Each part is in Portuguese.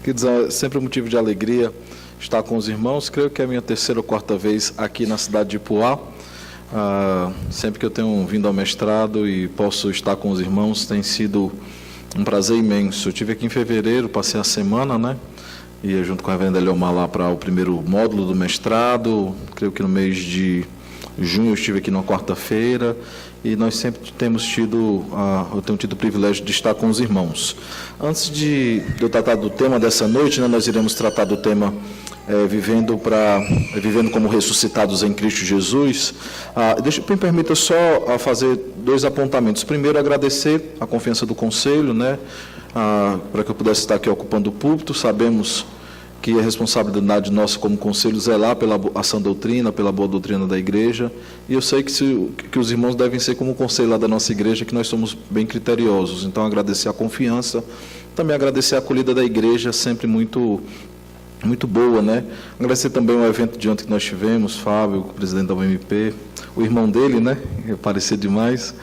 Queridos, é sempre um motivo de alegria estar com os irmãos. Creio que é a minha terceira ou quarta vez aqui na cidade de Ipuá. Sempre que eu tenho vindo ao mestrado e posso estar com os irmãos, tem sido um prazer imenso. Eu estive aqui em fevereiro, passei a semana, né? Ia junto com a reverenda Eliomar lá para o primeiro módulo do mestrado. Creio que no mês de junho eu estive aqui na quarta-feira. E nós sempre temos tido, eu tenho tido o privilégio de estar com os irmãos. Antes de eu tratar do tema dessa noite, né, nós iremos tratar do tema vivendo como ressuscitados em Cristo Jesus. Me permita só fazer dois apontamentos. Primeiro, agradecer a confiança do Conselho, né, para que eu pudesse estar aqui ocupando o púlpito. Sabemos que é responsabilidade nossa como Conselho zelar pela ação doutrina, pela boa doutrina da Igreja, e eu sei que os irmãos devem ser como o Conselho lá da nossa Igreja, que nós somos bem criteriosos. Então, agradecer a confiança, também agradecer a acolhida da Igreja, sempre muito boa, né? Agradecer também o evento de ontem que nós tivemos, Fábio, o presidente da UMP, o irmão dele, né? Parecia demais.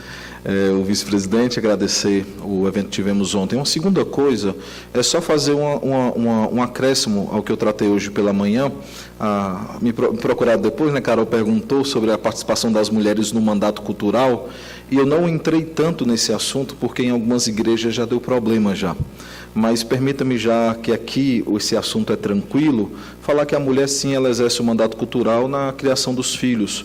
O vice-presidente, agradecer o evento que tivemos ontem. Uma segunda coisa é só fazer um acréscimo ao que eu tratei hoje pela manhã. Me procuraram depois, né, Carol perguntou sobre a participação das mulheres no mandato cultural, e eu não entrei tanto nesse assunto, porque em algumas igrejas já deu problema já. Mas permita-me, já que aqui esse assunto é tranquilo, falar que a mulher, sim, ela exerce o mandato cultural na criação dos filhos.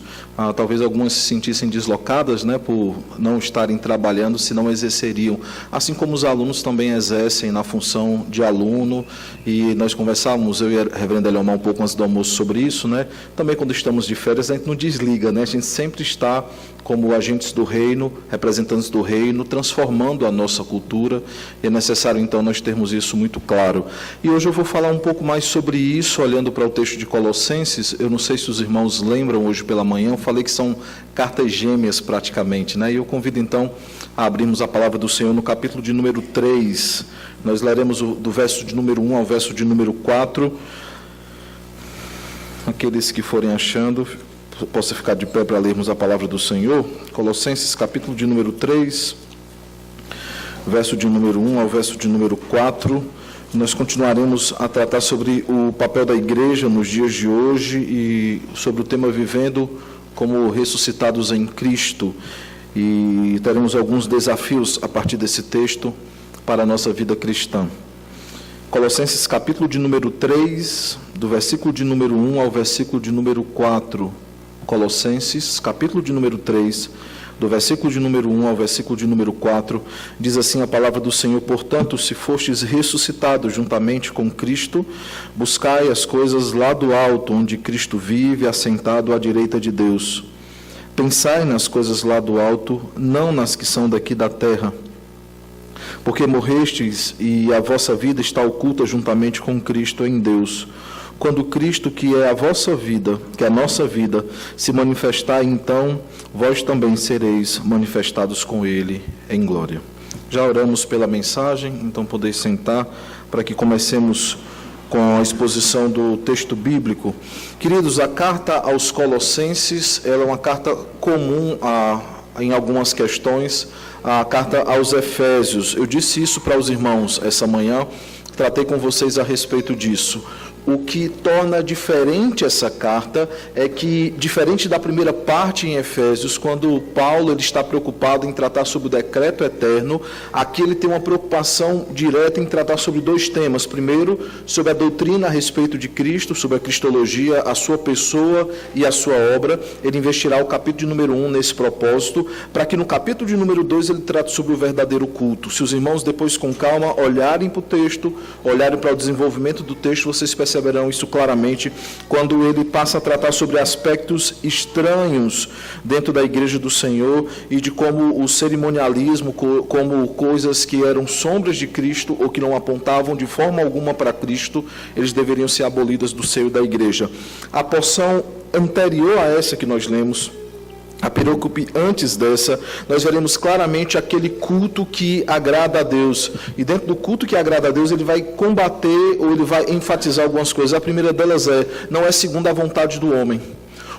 Talvez algumas se sentissem deslocadas, né, por não estarem trabalhando, se não exerceriam. Assim como os alunos também exercem na função de aluno, e nós conversávamos, eu e a reverenda Eliomar, um pouco antes do almoço sobre isso, né? Também quando estamos de férias, a gente não desliga, né? A gente sempre está como agentes do reino, representantes do reino, transformando a nossa cultura, e é necessário, então, nós termos isso muito claro. E hoje eu vou falar um pouco mais sobre isso, olhando para o texto de Colossenses. Eu não sei se os irmãos lembram, hoje pela manhã, eu falei que são cartas gêmeas praticamente, né? E eu convido, então, a abrirmos a palavra do Senhor no capítulo de número 3. Nós leremos do verso de número 1 ao verso de número 4. Aqueles que forem achando, possa ficar de pé para lermos a palavra do Senhor. Colossenses, capítulo de número 3, verso de número 1 ao verso de número 4. Nós continuaremos a tratar sobre o papel da igreja nos dias de hoje e sobre o tema vivendo como ressuscitados em Cristo. E teremos alguns desafios a partir desse texto para a nossa vida cristã. Colossenses, capítulo de número 3, do versículo de número 1 ao versículo de número 4. Colossenses, capítulo de número 3, do versículo de número 1 ao versículo de número 4, diz assim a palavra do Senhor: portanto, se fostes ressuscitados juntamente com Cristo, buscai as coisas lá do alto, onde Cristo vive, assentado à direita de Deus. Pensai nas coisas lá do alto, não nas que são daqui da terra. Porque morrestes e a vossa vida está oculta juntamente com Cristo em Deus. Quando Cristo, que é a vossa vida, que é a nossa vida, se manifestar, então vós também sereis manifestados com Ele em glória. Já oramos pela mensagem, então podeis sentar para que comecemos com a exposição do texto bíblico. Queridos, a carta aos Colossenses, ela é uma carta comum em algumas questões, a carta aos Efésios. Eu disse isso para os irmãos essa manhã, tratei com vocês a respeito disso. O que torna diferente essa carta é que, diferente da primeira parte em Efésios, quando Paulo ele está preocupado em tratar sobre o decreto eterno, aqui ele tem uma preocupação direta em tratar sobre dois temas. Primeiro, sobre a doutrina a respeito de Cristo, sobre a cristologia, a sua pessoa e a sua obra. Ele investirá o capítulo de número 1 nesse propósito, para que no capítulo de número 2 ele trate sobre o verdadeiro culto. Se os irmãos depois com calma olharem para o texto, olharem para o desenvolvimento do texto, vocês perceberão isso claramente quando ele passa a tratar sobre aspectos estranhos dentro da igreja do Senhor e de como o cerimonialismo, como coisas que eram sombras de Cristo ou que não apontavam de forma alguma para Cristo, eles deveriam ser abolidas do seio da igreja. A porção anterior a essa que nós lemos, a perícope antes dessa, nós veremos claramente aquele culto que agrada a Deus. E dentro do culto que agrada a Deus, ele vai combater ou ele vai enfatizar algumas coisas. A primeira delas não é segundo a vontade do homem.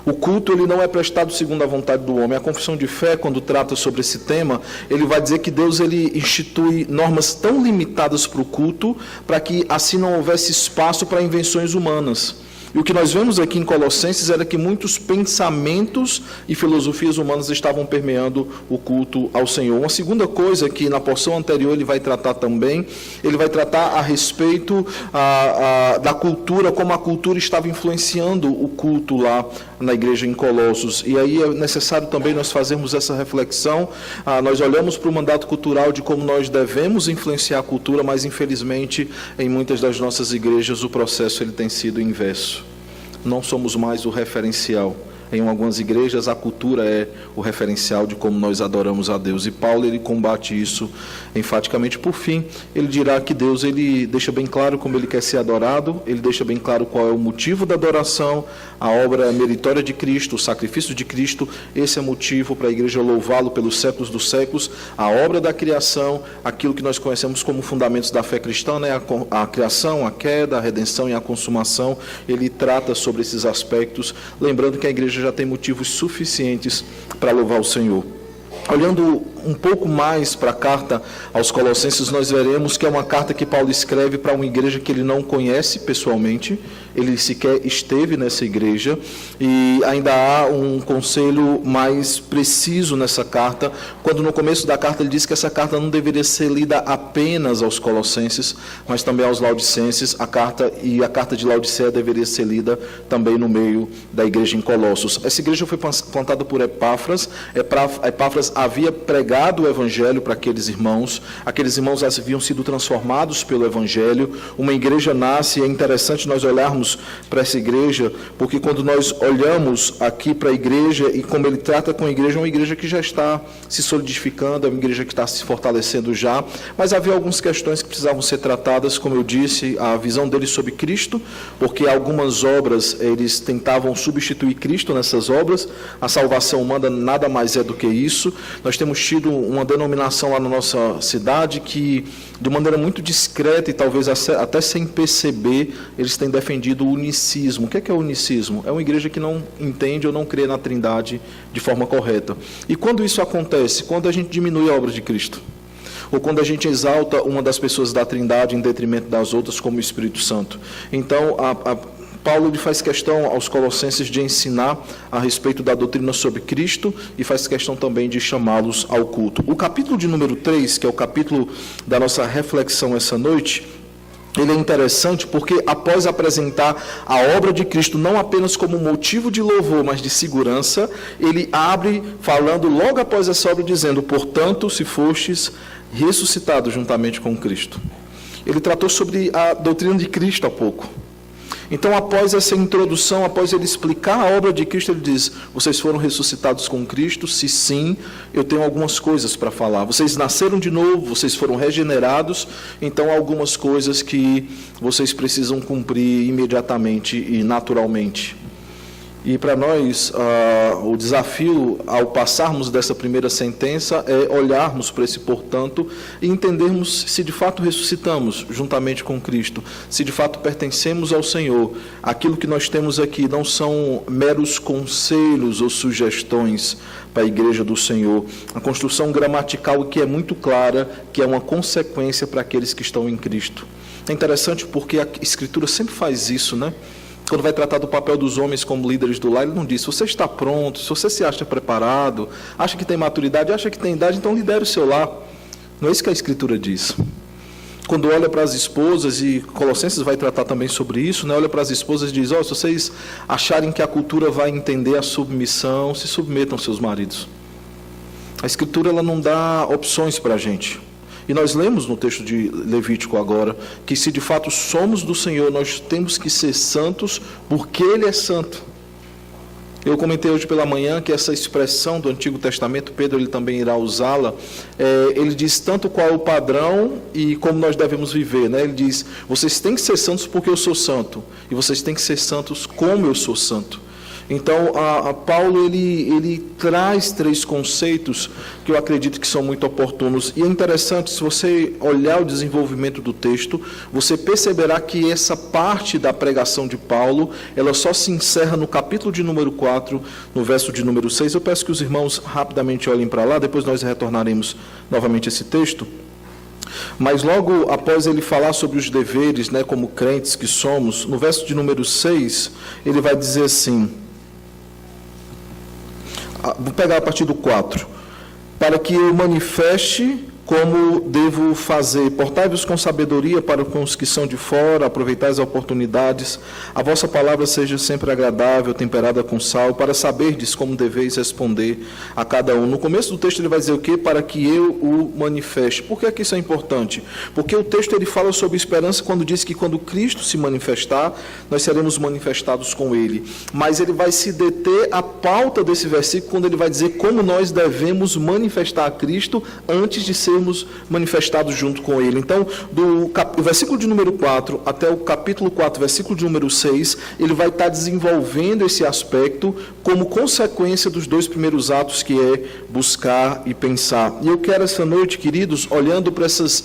O culto ele não é prestado segundo a vontade do homem. A confissão de fé, quando trata sobre esse tema, ele vai dizer que Deus ele institui normas tão limitadas para o culto, para que assim não houvesse espaço para invenções humanas. E o que nós vemos aqui em Colossenses era que muitos pensamentos e filosofias humanas estavam permeando o culto ao Senhor. Uma segunda coisa que na porção anterior ele vai tratar também, ele vai tratar a respeito da cultura, como a cultura estava influenciando o culto lá na igreja em Colossos. E aí é necessário também nós fazermos essa reflexão. Nós olhamos para o mandato cultural de como nós devemos influenciar a cultura, mas infelizmente em muitas das nossas igrejas o processo ele tem sido inverso. Não somos mais o referencial. Em algumas igrejas a cultura é o referencial de como nós adoramos a Deus. E Paulo ele combate isso enfaticamente. Por fim, ele dirá que Deus ele deixa bem claro como ele quer ser adorado, ele deixa bem claro qual é o motivo da adoração, a obra meritória de Cristo, o sacrifício de Cristo. Esse é motivo para a igreja louvá-lo pelos séculos dos séculos. A obra da criação, aquilo que nós conhecemos como fundamentos da fé cristã, né? A criação, a queda, a redenção e a consumação. Ele trata sobre esses aspectos, lembrando que a igreja já tem motivos suficientes para louvar o Senhor. Olhando um pouco mais para a carta aos Colossenses, nós veremos que é uma carta que Paulo escreve para uma igreja que ele não conhece pessoalmente, ele sequer esteve nessa igreja, e ainda há um conselho mais preciso nessa carta, quando no começo da carta ele diz que essa carta não deveria ser lida apenas aos Colossenses, mas também aos Laodicenses. A carta de Laodiceia deveria ser lida também no meio da igreja em Colossos. Essa igreja foi plantada por Epáfras. Epáfras havia pregado o evangelho para aqueles irmãos haviam sido transformados pelo evangelho. Uma igreja nasce, e é interessante nós olharmos para essa igreja, porque quando nós olhamos aqui para a igreja e como ele trata com a igreja, é uma igreja que já está se solidificando, é uma igreja que está se fortalecendo já, mas havia algumas questões que precisavam ser tratadas, como eu disse, a visão deles sobre Cristo, porque algumas obras, eles tentavam substituir Cristo nessas obras. A salvação humana nada mais é do que isso. Nós temos tido uma denominação lá na nossa cidade que, de maneira muito discreta e talvez até sem perceber, eles têm defendido o unicismo. O que é o unicismo? É uma igreja que não entende ou não crê na Trindade de forma correta. E quando isso acontece? Quando a gente diminui a obra de Cristo. Ou quando a gente exalta uma das pessoas da Trindade em detrimento das outras, como o Espírito Santo. Então, Paulo faz questão aos Colossenses de ensinar a respeito da doutrina sobre Cristo e faz questão também de chamá-los ao culto. O capítulo de número 3, que é o capítulo da nossa reflexão essa noite, ele é interessante porque, após apresentar a obra de Cristo não apenas como motivo de louvor, mas de segurança, ele abre falando logo após essa obra, dizendo: portanto, se fostes ressuscitados juntamente com Cristo. Ele tratou sobre a doutrina de Cristo há pouco. Então, após essa introdução, após ele explicar a obra de Cristo, ele diz: vocês foram ressuscitados com Cristo? Se sim, eu tenho algumas coisas para falar. Vocês nasceram de novo, vocês foram regenerados, então há algumas coisas que vocês precisam cumprir imediatamente e naturalmente. E para nós, o desafio ao passarmos dessa primeira sentença é olharmos para esse portanto e entendermos se de fato ressuscitamos juntamente com Cristo, se de fato pertencemos ao Senhor. Aquilo que nós temos aqui não são meros conselhos ou sugestões para a igreja do Senhor. A construção gramatical aqui é muito clara, que é uma consequência para aqueles que estão em Cristo. É interessante porque a Escritura sempre faz isso, né? Quando vai tratar do papel dos homens como líderes do lar, ele não diz: se você está pronto, se você se acha preparado, acha que tem maturidade, acha que tem idade, então lidere o seu lar. Não é isso que a Escritura diz. Quando olha para as esposas, e Colossenses vai tratar também sobre isso, né? Olha para as esposas e diz: se vocês acharem que a cultura vai entender a submissão, se submetam aos seus maridos. A Escritura ela não dá opções para a gente. E nós lemos no texto de Levítico agora, que se de fato somos do Senhor, nós temos que ser santos, porque Ele é santo. Eu comentei hoje pela manhã que essa expressão do Antigo Testamento, Pedro ele também irá usá-la, ele diz tanto qual é o padrão e como nós devemos viver, né? Ele diz: vocês têm que ser santos porque eu sou santo, e vocês têm que ser santos como eu sou santo. Então, Paulo ele traz 3 conceitos que eu acredito que são muito oportunos. E é interessante, se você olhar o desenvolvimento do texto, você perceberá que essa parte da pregação de Paulo, ela só se encerra no capítulo de número 4, no verso de número 6. Eu peço que os irmãos rapidamente olhem para lá, depois nós retornaremos novamente esse texto. Mas logo após ele falar sobre os deveres, né, como crentes que somos, no verso de número 6, ele vai dizer assim, vou pegar a partir do 4, para que eu manifeste como devo fazer, portai-vos com sabedoria para com os que são de fora, aproveitai as oportunidades, a vossa palavra seja sempre agradável, temperada com sal, para saberdes como deveis responder a cada um. No começo do texto ele vai dizer o quê? Para que eu o manifeste. Por que isso é importante? Porque o texto ele fala sobre esperança quando diz que quando Cristo se manifestar, nós seremos manifestados com ele. Mas ele vai se deter à pauta desse versículo quando ele vai dizer como nós devemos manifestar a Cristo antes de ser manifestados junto com ele. Então, do versículo de número 4 até o capítulo 4, versículo de número 6, ele vai estar desenvolvendo esse aspecto como consequência dos 2 primeiros atos, que é buscar e pensar. E eu quero essa noite, queridos, olhando para esses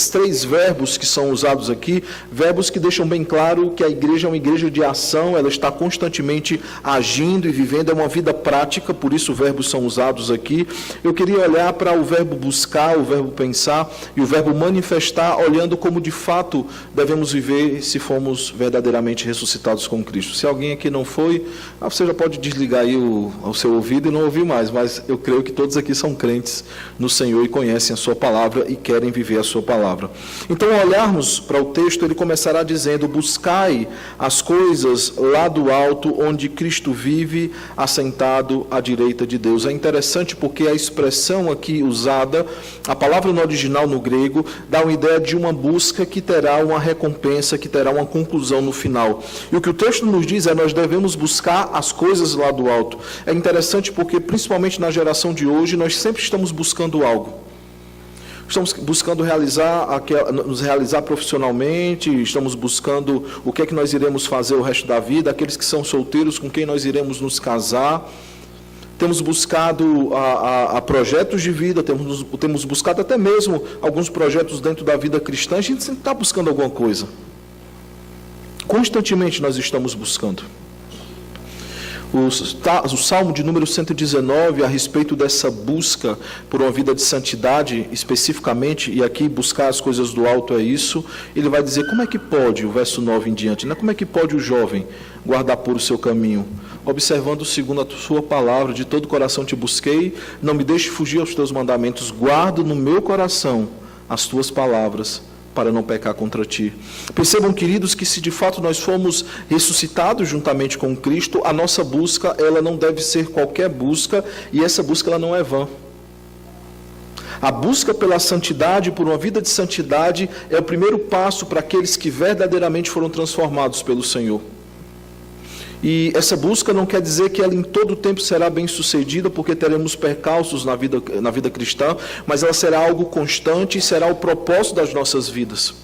3 verbos que são usados aqui, verbos que deixam bem claro que a igreja é uma igreja de ação, ela está constantemente agindo e vivendo, é uma vida prática, por isso verbos são usados aqui. Eu queria olhar para o verbo buscar, o verbo pensar e o verbo manifestar, olhando como de fato devemos viver se formos verdadeiramente ressuscitados com Cristo. Se alguém aqui não foi, você já pode desligar aí o seu ouvido e não ouvir mais, mas eu creio que todos aqui são crentes no Senhor e conhecem a sua palavra e querem viver a sua palavra. Então, ao olharmos para o texto, ele começará dizendo, buscai as coisas lá do alto, onde Cristo vive, assentado à direita de Deus. É interessante porque a expressão aqui usada, a palavra no original no grego, dá uma ideia de uma busca que terá uma recompensa, que terá uma conclusão no final. E o que o texto nos diz é nós devemos buscar as coisas lá do alto. É interessante porque, principalmente na geração de hoje, nós sempre estamos buscando algo. Estamos buscando nos realizar profissionalmente, estamos buscando o que é que nós iremos fazer o resto da vida, aqueles que são solteiros, com quem nós iremos nos casar. Temos buscado a projetos de vida, temos buscado até mesmo alguns projetos dentro da vida cristã. A gente sempre está buscando alguma coisa. Constantemente nós estamos buscando. O Salmo de número 119, a respeito dessa busca por uma vida de santidade, especificamente, e aqui buscar as coisas do alto é isso, ele vai dizer, como é que pode, o verso 9 em diante, né? Como é que pode o jovem guardar puro o seu caminho? Observando segundo a sua palavra, de todo o coração te busquei, não me deixe fugir aos teus mandamentos, guardo no meu coração as tuas palavras, para não pecar contra ti. Percebam, queridos, que se de fato nós fomos ressuscitados juntamente com Cristo, a nossa busca, ela não deve ser qualquer busca, e essa busca ela não é vã. A busca pela santidade, por uma vida de santidade, é o primeiro passo para aqueles que verdadeiramente foram transformados pelo Senhor. E essa busca não quer dizer que ela em todo o tempo será bem sucedida, porque teremos percalços na vida cristã, mas ela será algo constante e será o propósito das nossas vidas.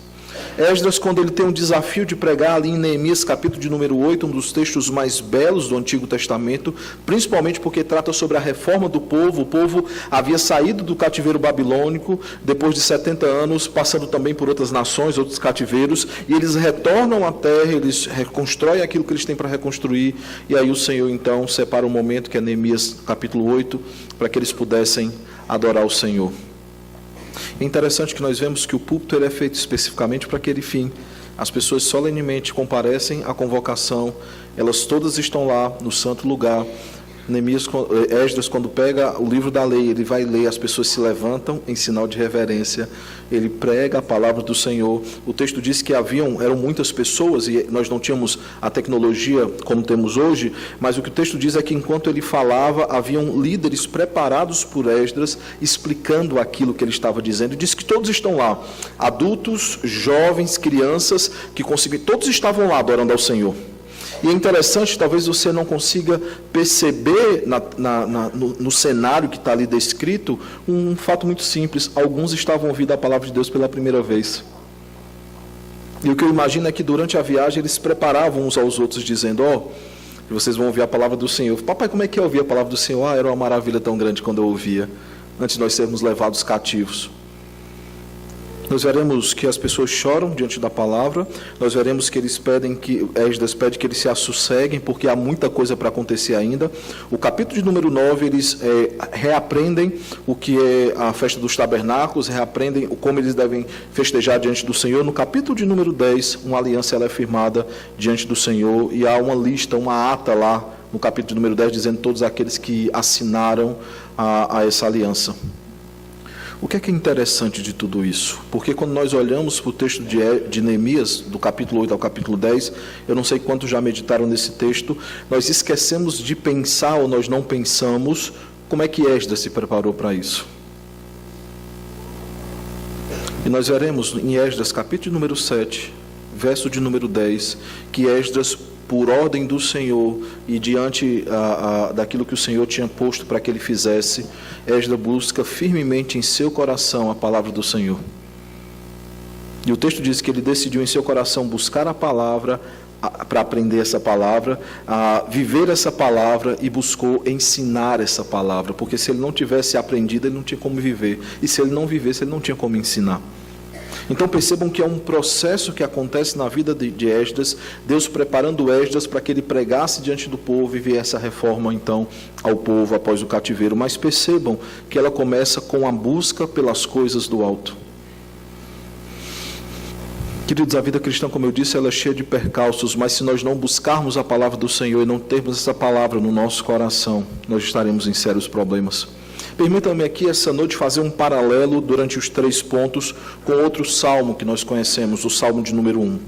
Esdras, quando ele tem um desafio de pregar ali em Neemias, capítulo de número 8, um dos textos mais belos do Antigo Testamento, principalmente porque trata sobre a reforma do povo. O povo havia saído do cativeiro babilônico, depois de 70 anos, passando também por outras nações, outros cativeiros, e eles retornam à terra, eles reconstroem aquilo que eles têm para reconstruir, e aí o Senhor então separa um momento, que é Neemias capítulo 8, para que eles pudessem adorar o Senhor. É interessante que nós vemos que o púlpito ele é feito especificamente para aquele fim. As pessoas solenemente comparecem à convocação, elas todas estão lá no santo lugar. Esdras, quando pega o livro da lei, ele vai ler, as pessoas se levantam em sinal de reverência, ele prega a palavra do Senhor. O texto diz que eram muitas pessoas, e nós não tínhamos a tecnologia como temos hoje, mas o que o texto diz é que enquanto ele falava, haviam líderes preparados por Esdras, explicando aquilo que ele estava dizendo, e diz que todos estão lá, adultos, jovens, crianças, todos estavam lá adorando ao Senhor. E é interessante, talvez você não consiga perceber no cenário que está ali descrito, um fato muito simples. Alguns estavam ouvindo a palavra de Deus pela primeira vez. E o que eu imagino é que durante a viagem eles se preparavam uns aos outros, dizendo, que vocês vão ouvir a palavra do Senhor. Papai, como é que eu ouvi a palavra do Senhor? Era uma maravilha tão grande quando eu ouvia, antes de nós sermos levados cativos. Nós veremos que as pessoas choram diante da palavra, nós veremos que Esdras pede que eles se assosseguem, porque há muita coisa para acontecer ainda. O capítulo de número 9, eles reaprendem o que é a festa dos tabernáculos, reaprendem como eles devem festejar diante do Senhor. No capítulo de número 10, uma aliança ela é firmada diante do Senhor, e há uma lista, uma ata lá, no capítulo de número 10, dizendo todos aqueles que assinaram a essa aliança. O que é interessante de tudo isso? Porque quando nós olhamos para o texto de Neemias, do capítulo 8 ao capítulo 10, eu não sei quantos já meditaram nesse texto, nós esquecemos de pensar, ou nós não pensamos, como é que Esdras se preparou para isso. E nós veremos em Esdras, capítulo de número 7, verso de número 10, que Esdras, por ordem do Senhor e diante daquilo que o Senhor tinha posto para que ele fizesse, Esdras busca firmemente em seu coração a palavra do Senhor. E o texto diz que ele decidiu em seu coração buscar a palavra, para aprender essa palavra, viver essa palavra, e buscou ensinar essa palavra, porque se ele não tivesse aprendido, ele não tinha como viver, e se ele não vivesse, ele não tinha como ensinar. Então percebam que é um processo que acontece na vida de Esdras, Deus preparando Esdras para que ele pregasse diante do povo e viesse a reforma então ao povo após o cativeiro. Mas percebam que ela começa com a busca pelas coisas do alto. Queridos, a vida cristã, como eu disse, ela é cheia de percalços, mas se nós não buscarmos a palavra do Senhor e não termos essa palavra no nosso coração, nós estaremos em sérios problemas. Permitam-me aqui essa noite fazer um paralelo durante os 3 pontos com outro salmo que nós conhecemos, o salmo de número 1.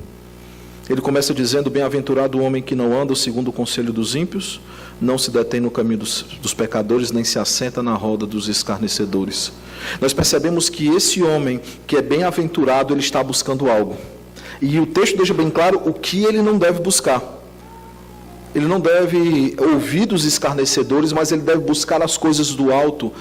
Ele começa dizendo: bem-aventurado o homem que não anda segundo o conselho dos ímpios, não se detém no caminho dos pecadores, nem se assenta na roda dos escarnecedores. Nós percebemos que esse homem que é bem-aventurado, ele está buscando algo. E o texto deixa bem claro o que ele não deve buscar. Ele não deve ouvir dos escarnecedores, mas ele deve buscar as coisas do alto.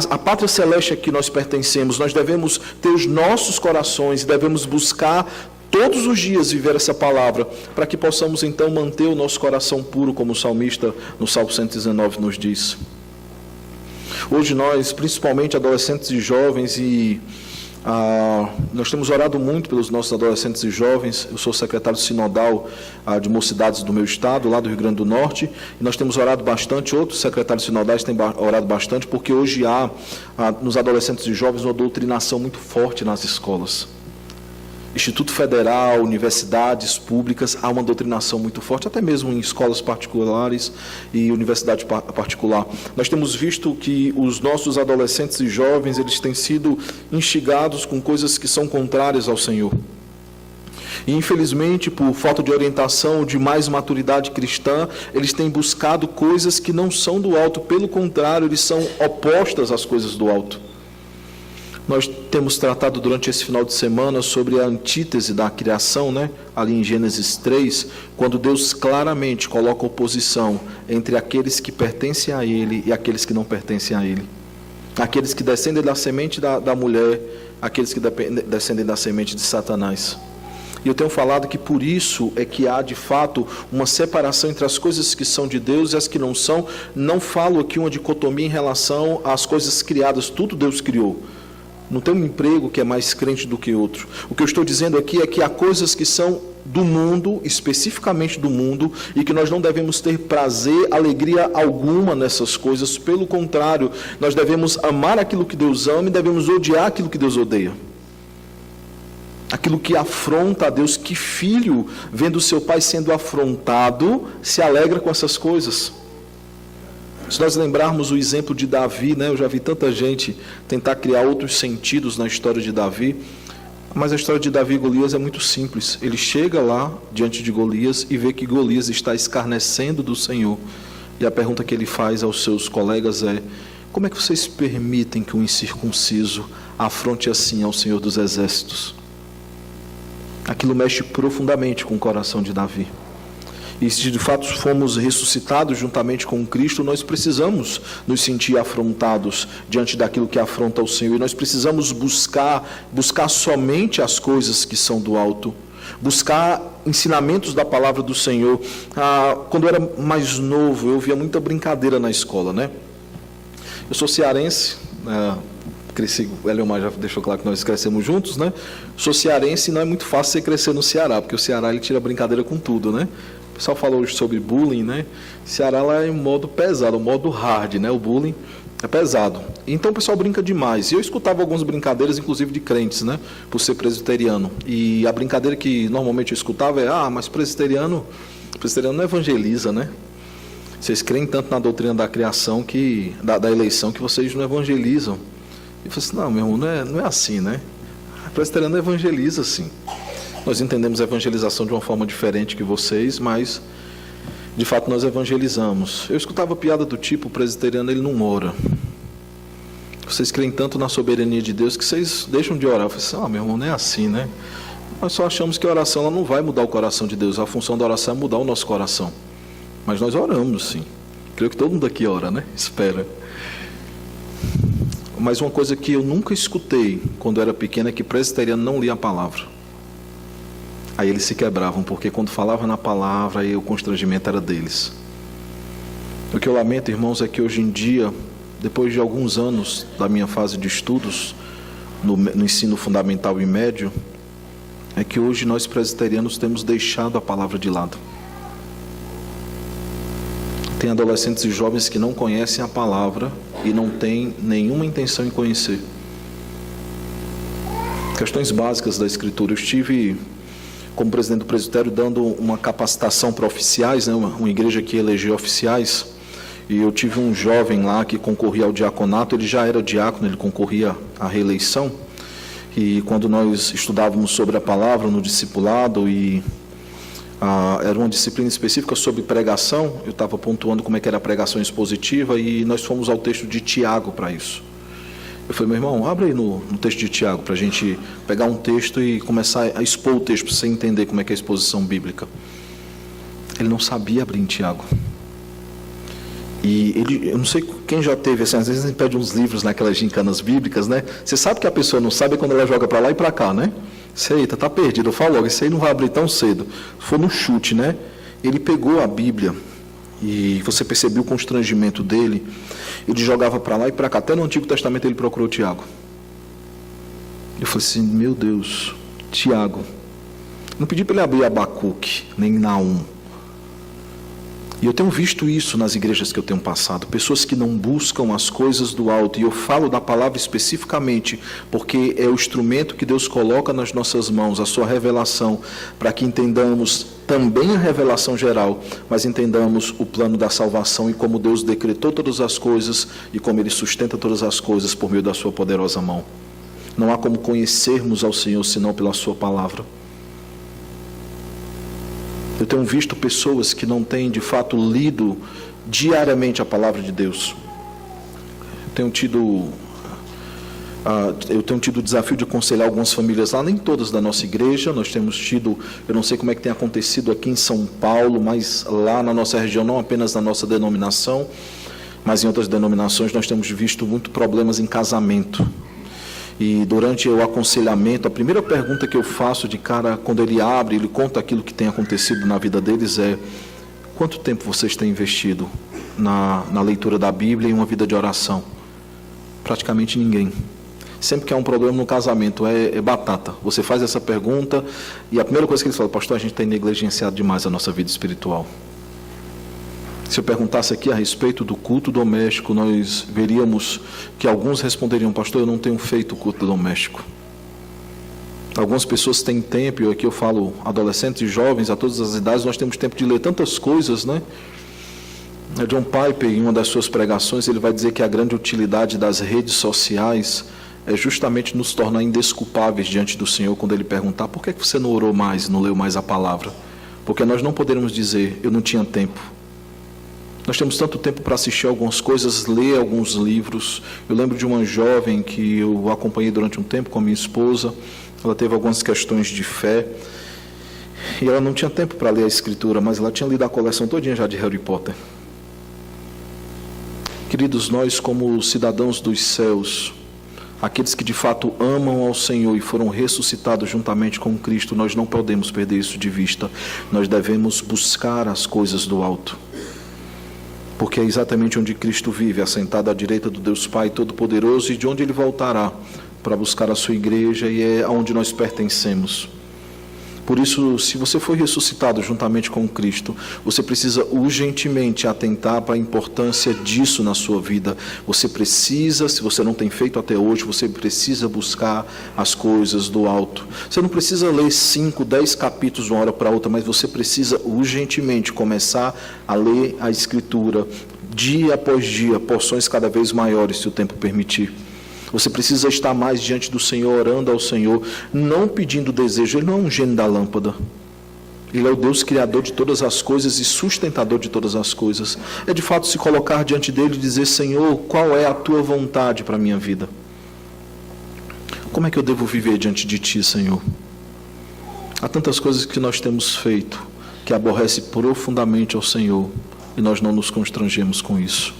A pátria celeste a que nós pertencemos. Nós devemos ter os nossos corações e devemos buscar todos os dias viver essa palavra, para que possamos então manter o nosso coração puro, como o salmista no Salmo 119 nos diz. Hoje nós, principalmente adolescentes e jovens, nós temos orado muito pelos nossos adolescentes e jovens. Eu sou secretário sinodal de mocidades do meu estado, lá do Rio Grande do Norte, e nós temos orado bastante, outros secretários sinodais têm orado bastante, porque hoje há nos adolescentes e jovens uma doutrinação muito forte nas escolas. Instituto Federal, universidades públicas, há uma doutrinação muito forte, até mesmo em escolas particulares e universidade particular. Nós temos visto que os nossos adolescentes e jovens, eles têm sido instigados com coisas que são contrárias ao Senhor. E, infelizmente, por falta de orientação, de mais maturidade cristã, eles têm buscado coisas que não são do alto, pelo contrário, eles são opostas às coisas do alto. Nós temos tratado durante esse final de semana sobre a antítese da criação, ali em Gênesis 3, quando Deus claramente coloca oposição entre aqueles que pertencem a Ele e aqueles que não pertencem a Ele. Aqueles que descendem da semente da mulher, aqueles que descendem da semente de Satanás. E eu tenho falado que por isso é que há de fato uma separação entre as coisas que são de Deus e as que não são. Não falo aqui uma dicotomia em relação às coisas criadas, tudo Deus criou. Não tem um emprego que é mais crente do que outro. O que eu estou dizendo aqui é que há coisas que são do mundo, especificamente do mundo, e que nós não devemos ter prazer, alegria alguma nessas coisas. Pelo contrário, nós devemos amar aquilo que Deus ama e devemos odiar aquilo que Deus odeia. Aquilo que afronta a Deus. Que filho, vendo seu pai sendo afrontado, se alegra com essas coisas? Se nós lembrarmos o exemplo de Davi, eu já vi tanta gente tentar criar outros sentidos na história de Davi, mas a história de Davi e Golias é muito simples. Ele chega lá diante de Golias e vê que Golias está escarnecendo do Senhor. E a pergunta que ele faz aos seus colegas é: como é que vocês permitem que um incircunciso afronte assim ao Senhor dos Exércitos? Aquilo mexe profundamente com o coração de Davi. E se de fato fomos ressuscitados juntamente com Cristo, nós precisamos nos sentir afrontados diante daquilo que afronta o Senhor. E nós precisamos buscar somente as coisas que são do alto. Buscar ensinamentos da palavra do Senhor. Quando eu era mais novo, eu via muita brincadeira na escola, né? Eu sou cearense, cresci, o Eliomar já deixou claro que nós crescemos juntos, né? Sou cearense e não é muito fácil você crescer no Ceará, porque o Ceará ele tira brincadeira com tudo, né? O pessoal falou hoje sobre bullying, né? Ceará lá é em modo pesado, o modo hard, né? O bullying é pesado. Então o pessoal brinca demais. E eu escutava algumas brincadeiras, inclusive de crentes, né? Por ser presbiteriano. E a brincadeira que normalmente eu escutava é: mas presbiteriano não evangeliza, né? Vocês creem tanto na doutrina da criação, da eleição, que vocês não evangelizam. Eu falei assim: não, meu irmão, não é assim, né? A presbiteriano evangeliza, sim. Nós entendemos a evangelização de uma forma diferente que vocês, mas de fato nós evangelizamos. Eu escutava piada do tipo: o presbiteriano ele não ora. Vocês creem tanto na soberania de Deus que vocês deixam de orar. Eu falei assim: meu irmão, não é assim, né? Nós só achamos que a oração ela não vai mudar o coração de Deus. A função da oração é mudar o nosso coração. Mas nós oramos, sim. Creio que todo mundo aqui ora, né? Espera. Mas uma coisa que eu nunca escutei quando eu era pequeno é que presbiteriano não lia a palavra. Aí eles se quebravam, porque quando falava na palavra, aí o constrangimento era deles. O que eu lamento, irmãos, é que hoje em dia, depois de alguns anos da minha fase de estudos, no ensino fundamental e médio, é que hoje nós presbiterianos temos deixado a palavra de lado. Tem adolescentes e jovens que não conhecem a palavra e não têm nenhuma intenção em conhecer. Questões básicas da Escritura. Eu estive, como presidente do presbitério, dando uma capacitação para oficiais, né, uma igreja que elegeu oficiais, e eu tive um jovem lá que concorria ao diaconato. Ele já era diácono, ele concorria à reeleição, e quando nós estudávamos sobre a palavra no discipulado, era uma disciplina específica sobre pregação, eu estava pontuando como é que era a pregação expositiva, e nós fomos ao texto de Tiago para isso. Eu falei: meu irmão, abre aí no texto de Tiago, para a gente pegar um texto e começar a expor o texto, para você entender como é que é a exposição bíblica. Ele não sabia abrir em Tiago. E eu não sei quem já teve, assim, às vezes a gente pede uns livros naquelas gincanas bíblicas, né? Você sabe que a pessoa não sabe quando ela joga para lá e para cá, né? Você, eita, tá perdido. Eu falo logo, isso aí não vai abrir tão cedo. Foi no chute, né? Ele pegou a Bíblia e você percebeu o constrangimento dele. Ele jogava para lá e para cá. Até no Antigo Testamento ele procurou Tiago. Eu falei assim: meu Deus, Tiago. Não pedi para ele abrir Abacuque, nem Naum. E eu tenho visto isso nas igrejas que eu tenho passado, pessoas que não buscam as coisas do alto, e eu falo da palavra especificamente, porque é o instrumento que Deus coloca nas nossas mãos, a sua revelação, para que entendamos também a revelação geral, mas entendamos o plano da salvação e como Deus decretou todas as coisas, e como Ele sustenta todas as coisas por meio da sua poderosa mão. Não há como conhecermos ao Senhor senão pela sua palavra. Eu tenho visto pessoas que não têm, de fato, lido diariamente a palavra de Deus. Eu tenho tido o desafio de aconselhar algumas famílias lá, nem todas da nossa igreja. Nós temos tido, eu não sei como é que tem acontecido aqui em São Paulo, mas lá na nossa região, não apenas na nossa denominação, mas em outras denominações, nós temos visto muito problemas em casamento. E durante o aconselhamento, a primeira pergunta que eu faço de cara, quando ele abre, ele conta aquilo que tem acontecido na vida deles, é: quanto tempo vocês têm investido na leitura da Bíblia e em uma vida de oração? Praticamente ninguém. Sempre que há um problema no casamento, é batata. Você faz essa pergunta e a primeira coisa que eles falam: pastor, a gente tem negligenciado demais a nossa vida espiritual. Se eu perguntasse aqui a respeito do culto doméstico, nós veríamos que alguns responderiam: pastor, eu não tenho feito culto doméstico. Algumas pessoas têm tempo, e aqui eu falo adolescentes e jovens, a todas as idades, nós temos tempo de ler tantas coisas, né? John Piper, em uma das suas pregações, ele vai dizer que a grande utilidade das redes sociais é justamente nos tornar indesculpáveis diante do Senhor, quando Ele perguntar: por que você não orou mais, não leu mais a palavra? Porque nós não poderemos dizer: eu não tinha tempo. Nós temos tanto tempo para assistir algumas coisas, ler alguns livros. Eu lembro de uma jovem que eu acompanhei durante um tempo com a minha esposa. Ela teve algumas questões de fé e ela não tinha tempo para ler a Escritura, mas ela tinha lido a coleção todinha já de Harry Potter. Queridos, nós como cidadãos dos céus, Aqueles que de fato amam ao Senhor e foram ressuscitados juntamente com Cristo, nós não podemos perder isso de vista. Nós devemos buscar as coisas do alto. Porque é exatamente onde Cristo vive, assentado à direita do Deus Pai Todo-Poderoso, e de onde Ele voltará para buscar a sua igreja, e é aonde nós pertencemos. Por isso, se você foi ressuscitado juntamente com Cristo, você precisa urgentemente atentar para a importância disso na sua vida. Você precisa, se você não tem feito até hoje, você precisa buscar as coisas do alto. Você não precisa ler 5, 10 capítulos de uma hora para outra, mas você precisa urgentemente começar a ler a Escritura, dia após dia, porções cada vez maiores, se o tempo permitir. Você precisa estar mais diante do Senhor, orando ao Senhor, não pedindo desejo. Ele não é um gênio da lâmpada. Ele é o Deus criador de todas as coisas e sustentador de todas as coisas. É de fato se colocar diante dele e dizer: Senhor, qual é a tua vontade para a minha vida? Como é que eu devo viver diante de ti, Senhor? Há tantas coisas que nós temos feito que aborrece profundamente ao Senhor e nós não nos constrangemos com isso.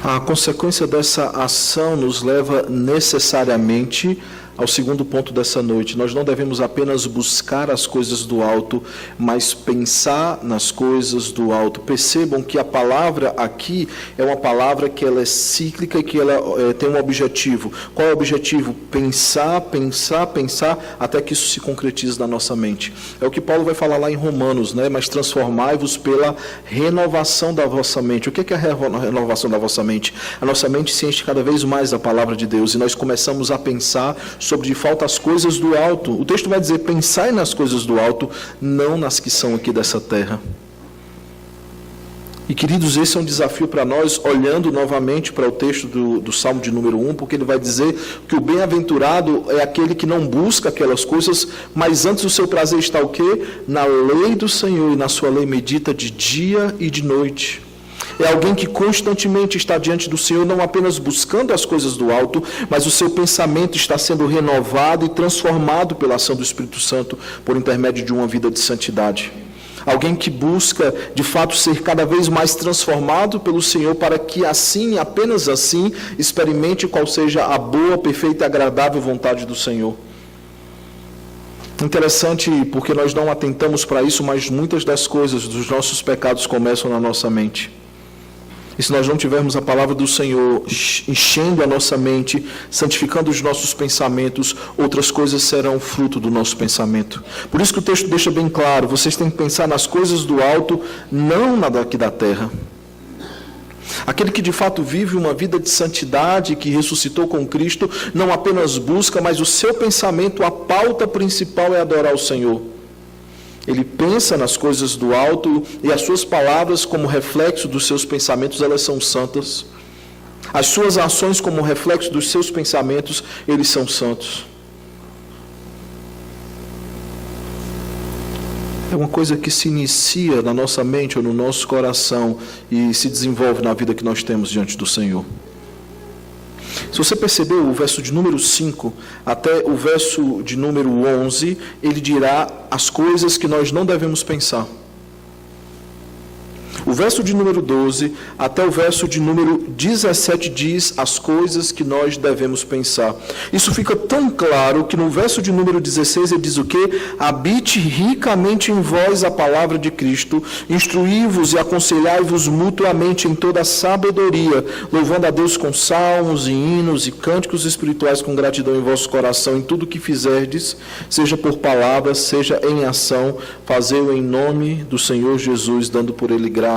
A consequência dessa ação nos leva necessariamente ao segundo ponto dessa noite. Nós não devemos apenas buscar as coisas do alto, mas pensar nas coisas do alto. Percebam que a palavra aqui é uma palavra que ela é cíclica e que ela tem um objetivo. Qual é o objetivo? Pensar, pensar, pensar, até que isso se concretize na nossa mente. É o que Paulo vai falar lá em Romanos, né? Mas transformai-vos pela renovação da vossa mente. O que é a renovação da vossa mente? A nossa mente se enche cada vez mais da palavra de Deus e nós começamos a pensar sobre de fato as coisas do alto. O texto vai dizer: pensai nas coisas do alto, não nas que são aqui dessa terra. E queridos, esse é um desafio para nós, olhando novamente para o texto do Salmo de número 1, porque ele vai dizer que o bem-aventurado é aquele que não busca aquelas coisas, mas antes o seu prazer está o quê? Na lei do Senhor, e na sua lei medita de dia e de noite. É alguém que constantemente está diante do Senhor, não apenas buscando as coisas do alto, mas o seu pensamento está sendo renovado e transformado pela ação do Espírito Santo por intermédio de uma vida de santidade. Alguém que busca, de fato, ser cada vez mais transformado pelo Senhor para que assim, apenas assim, experimente qual seja a boa, perfeita e agradável vontade do Senhor. Interessante porque nós não atentamos para isso, mas muitas das coisas, dos nossos pecados começam na nossa mente. E se nós não tivermos a palavra do Senhor enchendo a nossa mente, santificando os nossos pensamentos, outras coisas serão fruto do nosso pensamento. Por isso que o texto deixa bem claro: vocês têm que pensar nas coisas do alto, não na daqui da terra. Aquele que de fato vive uma vida de santidade, que ressuscitou com Cristo, não apenas busca, mas o seu pensamento, a pauta principal é adorar o Senhor. Ele pensa nas coisas do alto e as suas palavras, como reflexo dos seus pensamentos, elas são santas. As suas ações, como reflexo dos seus pensamentos, eles são santos. É uma coisa que se inicia na nossa mente ou no nosso coração e se desenvolve na vida que nós temos diante do Senhor. Se você percebeu, o verso de número 5 até o verso de número 11, ele dirá as coisas que nós não devemos pensar. O verso de número 12 até o verso de número 17 diz as coisas que nós devemos pensar. Isso fica tão claro que no verso de número 16 ele diz o quê? Habite ricamente em vós a palavra de Cristo, instruí-vos e aconselhai-vos mutuamente em toda a sabedoria, louvando a Deus com salmos e hinos e cânticos espirituais com gratidão em vosso coração, em tudo o que fizerdes, seja por palavras, seja em ação, fazei-o em nome do Senhor Jesus, dando por ele graças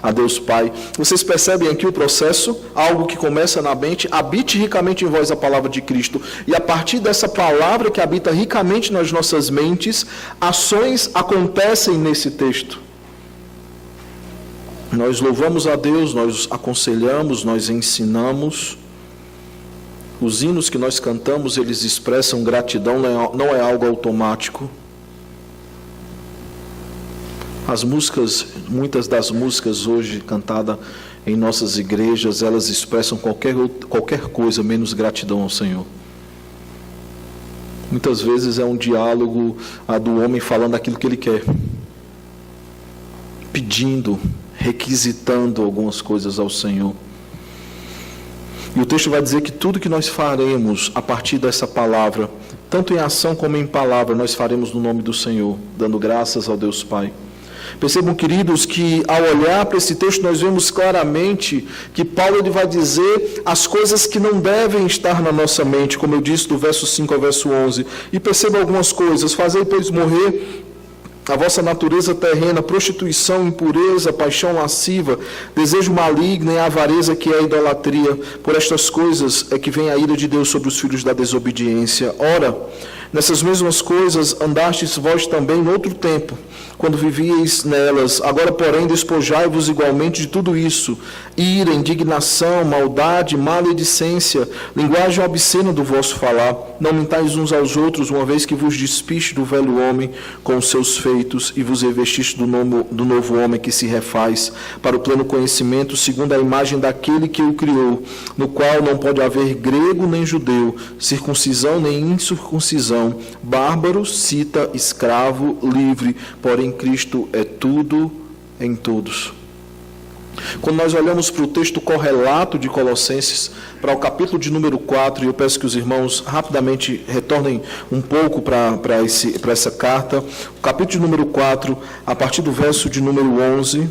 a Deus Pai. Vocês percebem aqui o processo? Algo que começa na mente: habite ricamente em vós a palavra de Cristo. E a partir dessa palavra que habita ricamente nas nossas mentes, ações acontecem nesse texto. Nós louvamos a Deus, nós aconselhamos, nós ensinamos. Os hinos que nós cantamos, eles expressam gratidão, não é algo automático. As músicas, muitas das músicas hoje cantadas em nossas igrejas, elas expressam qualquer coisa menos gratidão ao Senhor. Muitas vezes é um diálogo do homem falando aquilo que ele quer, pedindo, requisitando algumas coisas ao Senhor. E o texto vai dizer que tudo que nós faremos a partir dessa palavra, tanto em ação como em palavra, nós faremos no nome do Senhor, dando graças ao Deus Pai. Percebam, queridos, que ao olhar para esse texto nós vemos claramente que Paulo ele vai dizer as coisas que não devem estar na nossa mente, como eu disse, do verso 5 ao verso 11. E percebam algumas coisas: fazei, pois, morrer a vossa natureza terrena, prostituição, impureza, paixão lasciva, desejo maligno e avareza, que é a idolatria. Por estas coisas é que vem a ira de Deus sobre os filhos da desobediência. Ora, nessas mesmas coisas andastes vós também no outro tempo, quando vivieis nelas. Agora, porém, despojai-vos igualmente de tudo isso: ira, indignação, maldade, maledicência, linguagem obscena do vosso falar. Não mentais uns aos outros, uma vez que vos despiste do velho homem com os seus feitos, e vos revestiste do novo homem, que se refaz para o pleno conhecimento, segundo a imagem daquele que o criou, no qual não pode haver grego nem judeu, circuncisão nem incircuncisão, bárbaro, cita, escravo, livre, porém Cristo é tudo em todos. Quando nós olhamos para o texto correlato de Colossenses, para o capítulo de número 4, e eu peço que os irmãos rapidamente retornem um pouco para essa carta, o capítulo de número 4, a partir do verso de número 11,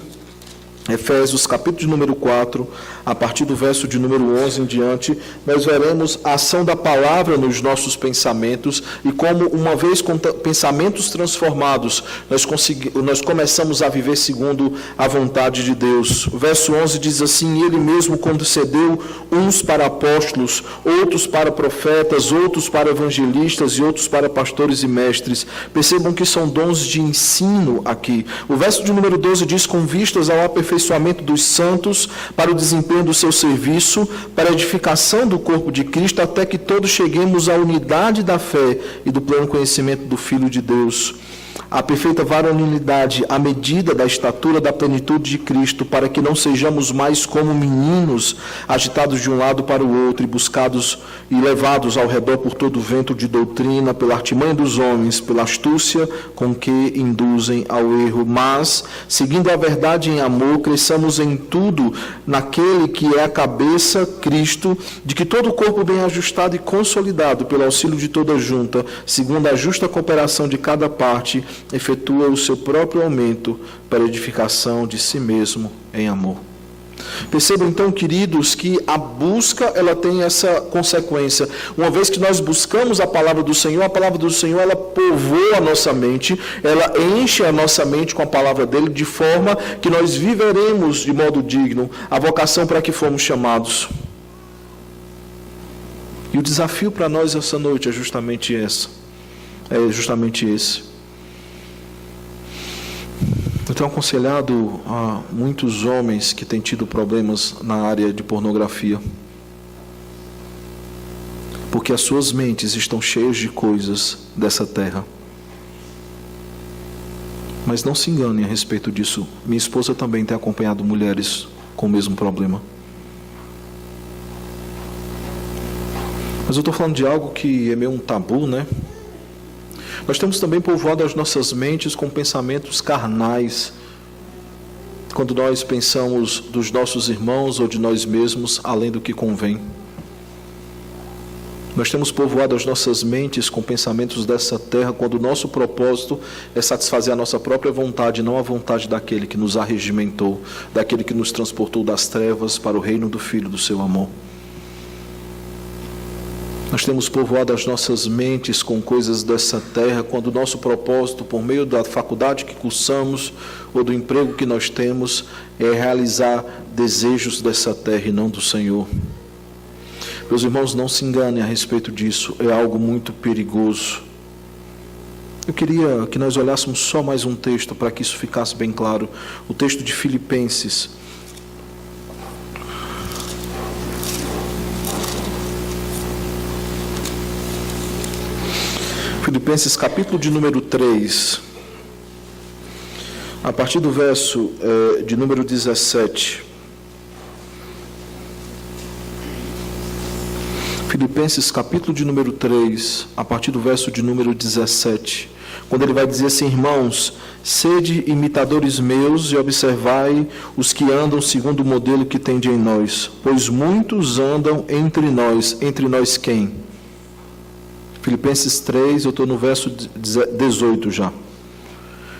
Efésios, capítulo de número 4, a partir do verso de número 11 em diante, nós veremos a ação da palavra nos nossos pensamentos e como, uma vez com pensamentos transformados, nós começamos a viver segundo a vontade de Deus. O verso 11 diz assim: Ele mesmo concedeu uns para apóstolos, outros para profetas, outros para evangelistas e outros para pastores e mestres. Percebam que são dons de ensino aqui. O verso de número 12 diz: com vistas ao aperfeiçoamento dos santos, para o desempenho do seu serviço, para a edificação do corpo de Cristo, até que todos cheguemos à unidade da fé e do pleno conhecimento do Filho de Deus, a perfeita varonilidade, à medida da estatura da plenitude de Cristo, para que não sejamos mais como meninos, agitados de um lado para o outro, e buscados e levados ao redor por todo o vento de doutrina, pela artimanha dos homens, pela astúcia com que induzem ao erro. Mas, seguindo a verdade em amor, cresçamos em tudo naquele que é a cabeça, Cristo, de que todo o corpo bem ajustado e consolidado pelo auxílio de toda junta, segundo a justa cooperação de cada parte, efetua o seu próprio aumento para a edificação de si mesmo em amor. Percebam então, queridos, que a busca ela tem essa consequência. Uma vez que nós buscamos a palavra do Senhor ela povoa a nossa mente, ela enche a nossa mente com a palavra dele, de forma que nós viveremos de modo digno a vocação para que fomos chamados. E o desafio para nós essa noite é justamente esse. Eu tenho aconselhado a muitos homens que têm tido problemas na área de pornografia, porque as suas mentes estão cheias de coisas dessa terra. Mas não se enganem a respeito disso. Minha esposa também tem acompanhado mulheres com o mesmo problema. Mas eu estou falando de algo que é meio um tabu, né? Nós temos também povoado as nossas mentes com pensamentos carnais, quando nós pensamos dos nossos irmãos ou de nós mesmos além do que convém. Nós temos povoado as nossas mentes com pensamentos dessa terra, quando o nosso propósito é satisfazer a nossa própria vontade, não a vontade daquele que nos arregimentou, daquele que nos transportou das trevas para o reino do Filho do seu amor. Nós temos povoado as nossas mentes com coisas dessa terra, quando o nosso propósito, por meio da faculdade que cursamos ou do emprego que nós temos, é realizar desejos dessa terra e não do Senhor. Meus irmãos, não se enganem a respeito disso, é algo muito perigoso. Eu queria que nós olhássemos só mais um texto para que isso ficasse bem claro. O texto de Filipenses. Filipenses, capítulo de número 3, a partir do verso de número 17. Filipenses, capítulo de número 3, a partir do verso de número 17. quando ele vai dizer assim: irmãos, sede imitadores meus e observai os que andam segundo o modelo que tende em nós, pois muitos andam entre nós quem? Filipenses 3, eu estou no verso 18 já.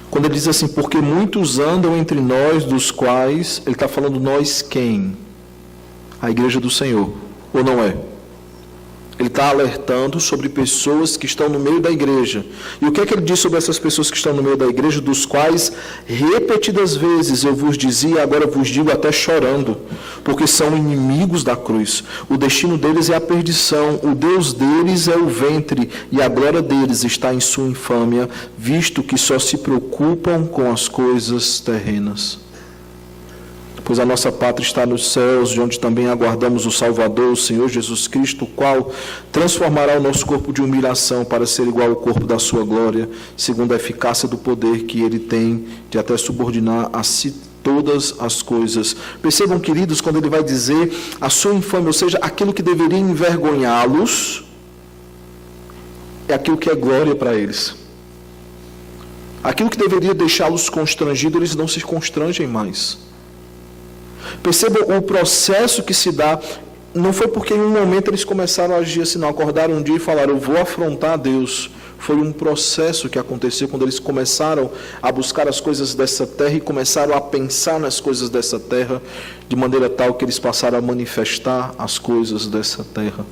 Quando ele diz assim, porque muitos andam entre nós, dos quais, ele está falando nós quem? A igreja do Senhor, ou não é? Ele está alertando sobre pessoas que estão no meio da igreja. E o que é que ele diz sobre essas pessoas que estão no meio da igreja, dos quais repetidas vezes eu vos dizia, agora vos digo até chorando, porque são inimigos da cruz. O destino deles é a perdição, o Deus deles é o ventre, e a glória deles está em sua infâmia, visto que só se preocupam com as coisas terrenas. Pois a nossa pátria está nos céus, de onde também aguardamos o Salvador, o Senhor Jesus Cristo, o qual transformará o nosso corpo de humilhação para ser igual ao corpo da sua glória, segundo a eficácia do poder que ele tem de até subordinar a si todas as coisas. Percebam, queridos, quando ele vai dizer a sua infâmia, ou seja, aquilo que deveria envergonhá-los, é aquilo que é glória para eles. Aquilo que deveria deixá-los constrangidos, eles não se constrangem mais. Percebam o processo que se dá. Não foi porque em um momento eles começaram a agir assim, não. Acordaram um dia e falaram, eu vou afrontar a Deus. Foi um processo que aconteceu quando eles começaram a buscar as coisas dessa terra e começaram a pensar nas coisas dessa terra, de maneira tal que eles passaram a manifestar as coisas dessa terra.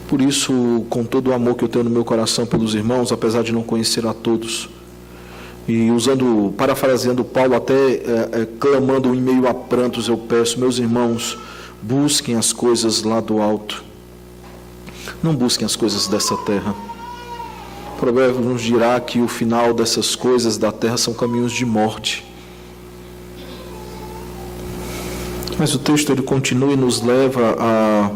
Por isso, com todo o amor que eu tenho no meu coração pelos irmãos, apesar de não conhecer a todos, e parafraseando Paulo, até clamando em meio a prantos, eu peço, meus irmãos, busquem as coisas lá do alto. Não busquem as coisas dessa terra. O provérbio nos dirá que o final dessas coisas da terra são caminhos de morte. Mas o texto ele continua e nos leva a...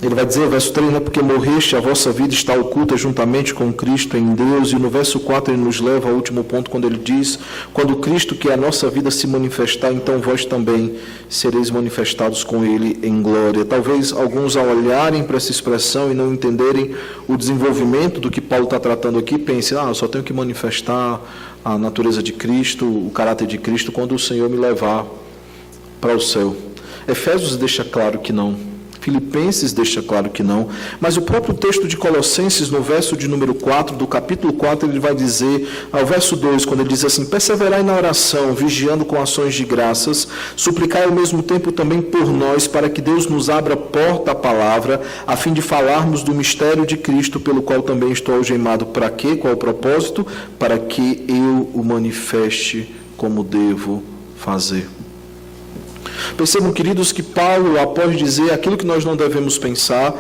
Ele vai dizer, verso 3, né, porque morreste, a vossa vida está oculta juntamente com Cristo em Deus. E no verso 4 ele nos leva ao último ponto, quando ele diz, quando Cristo, que é a nossa vida, se manifestar, então vós também sereis manifestados com Ele em glória. Talvez alguns, ao olharem para essa expressão e não entenderem o desenvolvimento do que Paulo está tratando aqui, pensem, eu só tenho que manifestar a natureza de Cristo, o caráter de Cristo, quando o Senhor me levar para o céu. Efésios deixa claro que não. Filipenses deixa claro que não, mas o próprio texto de Colossenses, no verso de número 4, do capítulo 4, ele vai dizer, ao verso 2, quando ele diz assim, perseverai na oração, vigiando com ações de graças, suplicai ao mesmo tempo também por nós, para que Deus nos abra porta à palavra, a fim de falarmos do mistério de Cristo, pelo qual também estou algemado. Para quê? Qual é o propósito? Para que eu o manifeste como devo fazer. Percebam, queridos, que Paulo, após dizer aquilo que nós não devemos pensar,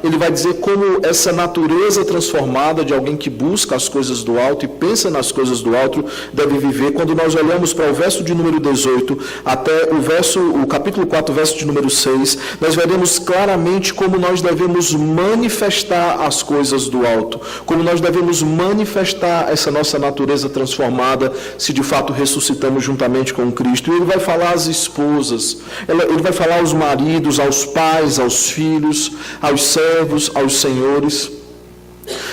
ele vai dizer como essa natureza transformada de alguém que busca as coisas do alto e pensa nas coisas do alto deve viver. Quando nós olhamos para o verso de número 18 até o capítulo 4, verso de número 6, nós veremos claramente como nós devemos manifestar as coisas do alto, como nós devemos manifestar essa nossa natureza transformada, se de fato ressuscitamos juntamente com Cristo. E ele vai falar às esposas, ele vai falar aos maridos, aos pais, aos filhos, aos servos, aos senhores.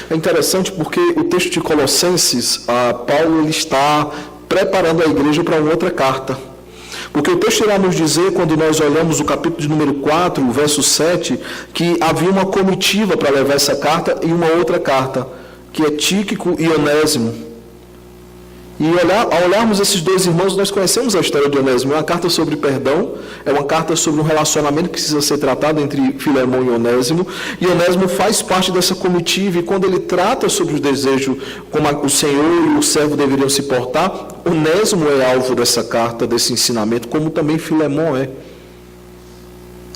É interessante porque o texto de Colossenses, Paulo ele está preparando a igreja para uma outra carta. Porque o texto irá nos dizer, quando nós olhamos o capítulo de número 4, o verso 7, que havia uma comitiva para levar essa carta e uma outra carta, que é Tíquico e Onésimo. E ao olharmos esses dois irmãos, nós conhecemos a história de Onésimo. É uma carta sobre perdão, é uma carta sobre um relacionamento que precisa ser tratado entre Filemão e Onésimo. E Onésimo faz parte dessa comitiva, e quando ele trata sobre o desejo, como o Senhor e o servo deveriam se portar, Onésimo é alvo dessa carta, desse ensinamento, como também Filemão é.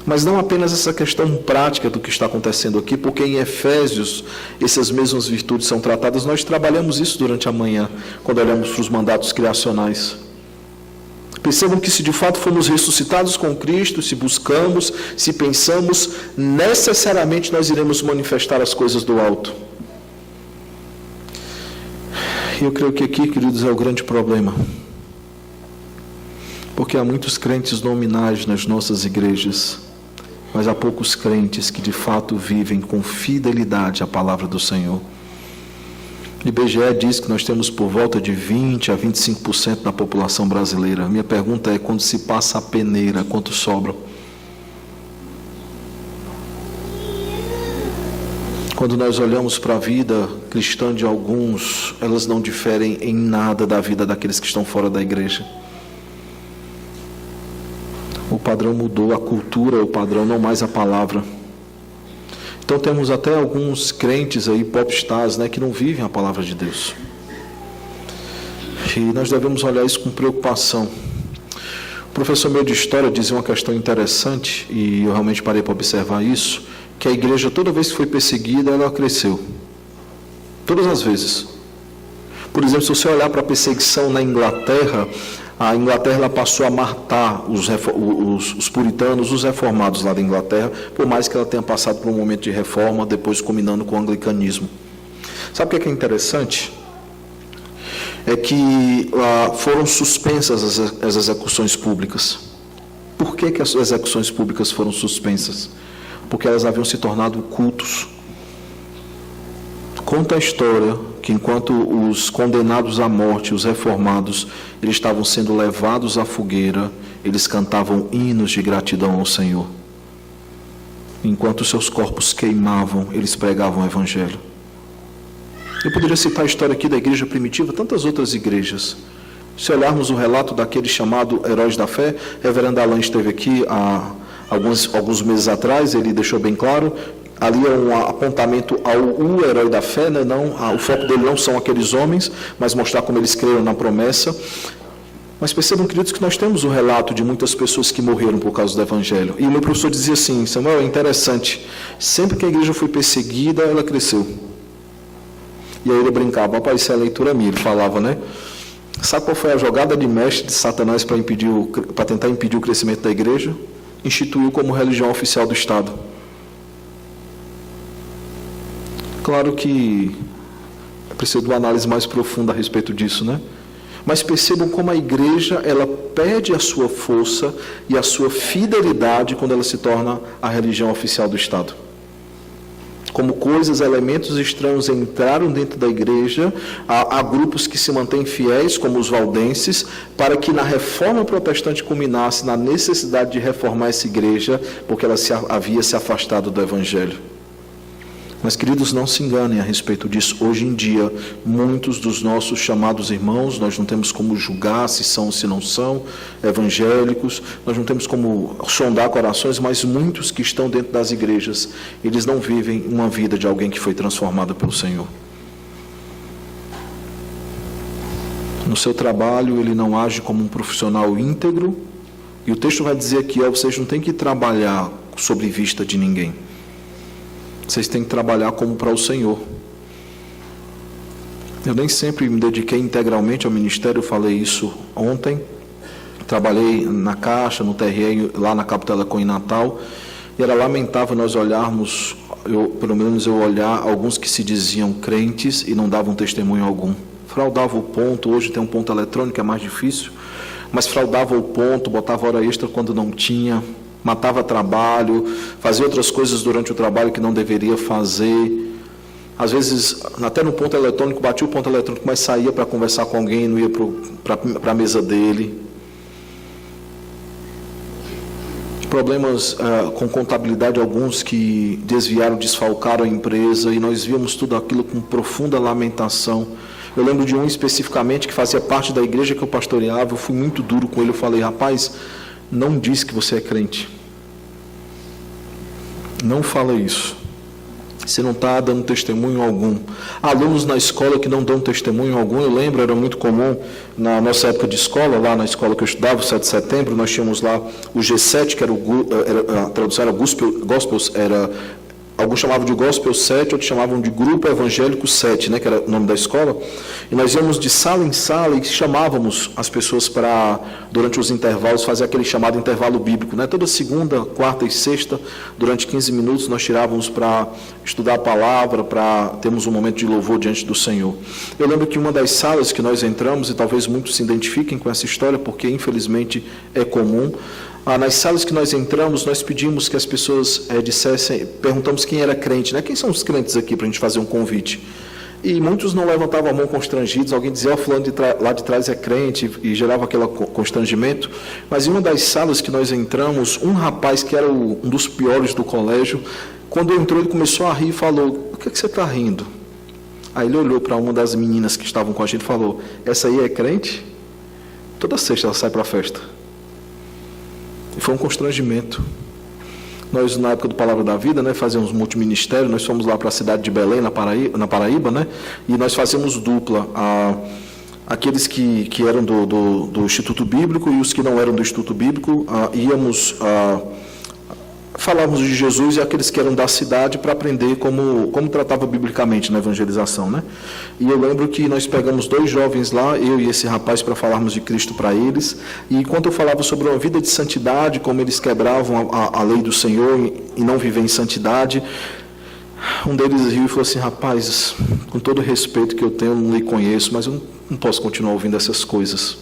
Mas não apenas essa questão prática do que está acontecendo aqui, porque em Efésios essas mesmas virtudes são tratadas. Nós trabalhamos isso durante a manhã, quando olhamos para os mandatos criacionais. Percebam que se de fato fomos ressuscitados com Cristo, se buscamos, se pensamos, necessariamente nós iremos manifestar as coisas do alto. E eu creio que aqui, queridos, é o grande problema. Porque há muitos crentes nominais nas nossas igrejas, mas há poucos crentes que de fato vivem com fidelidade a palavra do Senhor. O IBGE diz que nós temos por volta de 20% a 25% da população brasileira. Minha pergunta é, quando se passa a peneira, quanto sobra? Quando nós olhamos para a vida cristã de alguns, elas não diferem em nada da vida daqueles que estão fora da igreja. O padrão mudou, a cultura é o padrão, não mais a palavra. Então temos até alguns crentes aí, popstars, que não vivem a palavra de Deus. E nós devemos olhar isso com preocupação. O professor meu de História dizia uma questão interessante, e eu realmente parei para observar isso, que a igreja, toda vez que foi perseguida, ela cresceu. Todas as vezes. Por exemplo, se você olhar para a perseguição na Inglaterra, a Inglaterra ela passou a matar os puritanos, os reformados lá da Inglaterra, por mais que ela tenha passado por um momento de reforma, depois culminando com o anglicanismo. Sabe o que é interessante? É que foram suspensas as execuções públicas. Por que as execuções públicas foram suspensas? Porque elas haviam se tornado cultos. Conta a história que enquanto os condenados à morte, os reformados, eles estavam sendo levados à fogueira, eles cantavam hinos de gratidão ao Senhor. Enquanto seus corpos queimavam, eles pregavam o Evangelho. Eu poderia citar a história aqui da igreja primitiva, tantas outras igrejas. Se olharmos o relato daquele chamado Heróis da Fé, reverendo Alain esteve aqui há alguns meses atrás, ele deixou bem claro, ali é um apontamento ao herói da fé, o foco dele não são aqueles homens, mas mostrar como eles creram na promessa. Mas percebam, queridos, que nós temos o relato de muitas pessoas que morreram por causa do Evangelho. E o meu professor dizia assim, Samuel, é interessante, sempre que a igreja foi perseguida, ela cresceu. E aí ele brincava, rapaz, isso é a leitura minha, ele falava, Sabe qual foi a jogada de mestre de Satanás para tentar impedir o crescimento da igreja? Instituiu como religião oficial do Estado. Claro que precisa de uma análise mais profunda a respeito disso, Mas percebam como a igreja, ela perde a sua força e a sua fidelidade quando ela se torna a religião oficial do Estado. Como elementos estranhos entraram dentro da igreja, há grupos que se mantêm fiéis, como os valdenses, para que na reforma protestante culminasse na necessidade de reformar essa igreja, porque ela havia se afastado do Evangelho. Mas, queridos, não se enganem a respeito disso. Hoje em dia, muitos dos nossos chamados irmãos, nós não temos como julgar se são ou se não são evangélicos, nós não temos como sondar corações, mas muitos que estão dentro das igrejas, eles não vivem uma vida de alguém que foi transformado pelo Senhor. No seu trabalho, ele não age como um profissional íntegro, e o texto vai dizer aqui, vocês não têm que trabalhar sob vista de ninguém. Vocês têm que trabalhar como para o Senhor. Eu nem sempre me dediquei integralmente ao ministério, eu falei isso ontem. Trabalhei na Caixa, no TRE, lá na Capo Telecom em Natal, e era lamentável nós olharmos, pelo menos eu olhar, alguns que se diziam crentes e não davam testemunho algum. Fraudava o ponto, hoje tem um ponto eletrônico, é mais difícil, mas fraudava o ponto, botava hora extra quando não tinha, matava trabalho, fazia outras coisas durante o trabalho que não deveria fazer. Às vezes, até no ponto eletrônico, batia o ponto eletrônico, mas saía para conversar com alguém, não ia para a mesa dele. Problemas com contabilidade, alguns que desviaram, desfalcaram a empresa, e nós víamos tudo aquilo com profunda lamentação. Eu lembro de um especificamente que fazia parte da igreja que eu pastoreava, eu fui muito duro com ele, eu falei, rapaz, não diz que você é crente. Não fala isso. Você não está dando testemunho algum. Alunos na escola que não dão testemunho algum, eu lembro, era muito comum, na nossa época de escola, lá na escola que eu estudava, o 7 de setembro, nós tínhamos lá o G7, que era a tradução era Gospels, alguns chamavam de Gospel 7, outros chamavam de Grupo Evangélico 7, que era o nome da escola, e nós íamos de sala em sala e chamávamos as pessoas para, durante os intervalos, fazer aquele chamado intervalo bíblico. Toda segunda, quarta e sexta, durante 15 minutos, nós tirávamos para estudar a palavra, para termos um momento de louvor diante do Senhor. Eu lembro que uma das salas que nós entramos, e talvez muitos se identifiquem com essa história, porque infelizmente é comum, nas salas que nós entramos, nós pedimos que as pessoas dissessem, perguntamos quem era crente, quem são os crentes aqui, para a gente fazer um convite. E muitos não levantavam a mão constrangidos, alguém dizia, fulano lá de trás é crente, e gerava aquele constrangimento. Mas em uma das salas que nós entramos, um rapaz que era um dos piores do colégio, quando entrou ele começou a rir e falou, o que você está rindo? Aí ele olhou para uma das meninas que estavam com a gente e falou, essa aí é crente? Toda sexta ela sai para a festa. E foi um constrangimento. Nós, na época do Palavra da Vida, né, fazíamos multiministério, nós fomos lá para a cidade de Belém, na Paraíba, né, e nós fazíamos dupla. Aqueles que eram do Instituto Bíblico e os que não eram do Instituto Bíblico, falávamos de Jesus, e aqueles que eram da cidade para aprender como tratava biblicamente na evangelização, né? E eu lembro que nós pegamos 2 jovens lá, eu e esse rapaz, para falarmos de Cristo para eles, e enquanto eu falava sobre uma vida de santidade, como eles quebravam a lei do Senhor e não viver em santidade, um deles riu e falou assim, rapaz, com todo o respeito que eu tenho, eu não lhe conheço, mas eu não posso continuar ouvindo essas coisas.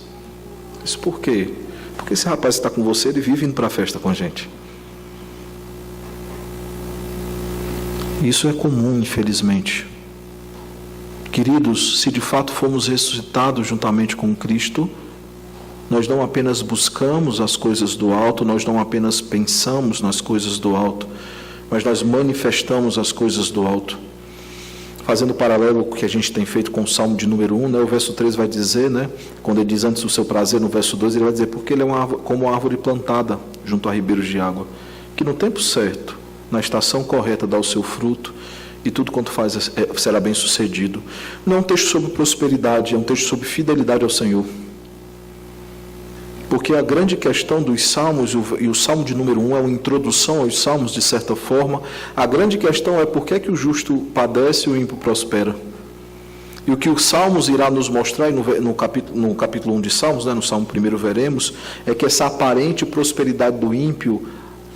Isso por quê? Porque esse rapaz que está com você, ele vive indo para a festa com a gente. Isso é comum, infelizmente. Queridos, se de fato fomos ressuscitados juntamente com Cristo, nós não apenas buscamos as coisas do alto, nós não apenas pensamos nas coisas do alto, mas nós manifestamos as coisas do alto. Fazendo paralelo com o que a gente tem feito com o Salmo de número 1, né, o verso 3 vai dizer, né, quando ele diz antes do seu prazer, no verso 2, ele vai dizer, porque ele é como uma árvore plantada junto a ribeiros de água, que no tempo certo, na estação correta dá o seu fruto, e tudo quanto faz será bem sucedido. Não é um texto sobre prosperidade, é um texto sobre fidelidade ao Senhor. Porque a grande questão dos salmos, e o salmo de número 1 é uma introdução aos salmos, de certa forma, a grande questão é por que o justo padece e o ímpio prospera. E o que os salmos irá nos mostrar, e no capítulo 1 de Salmos, né, no Salmo 1 veremos, é que essa aparente prosperidade do ímpio,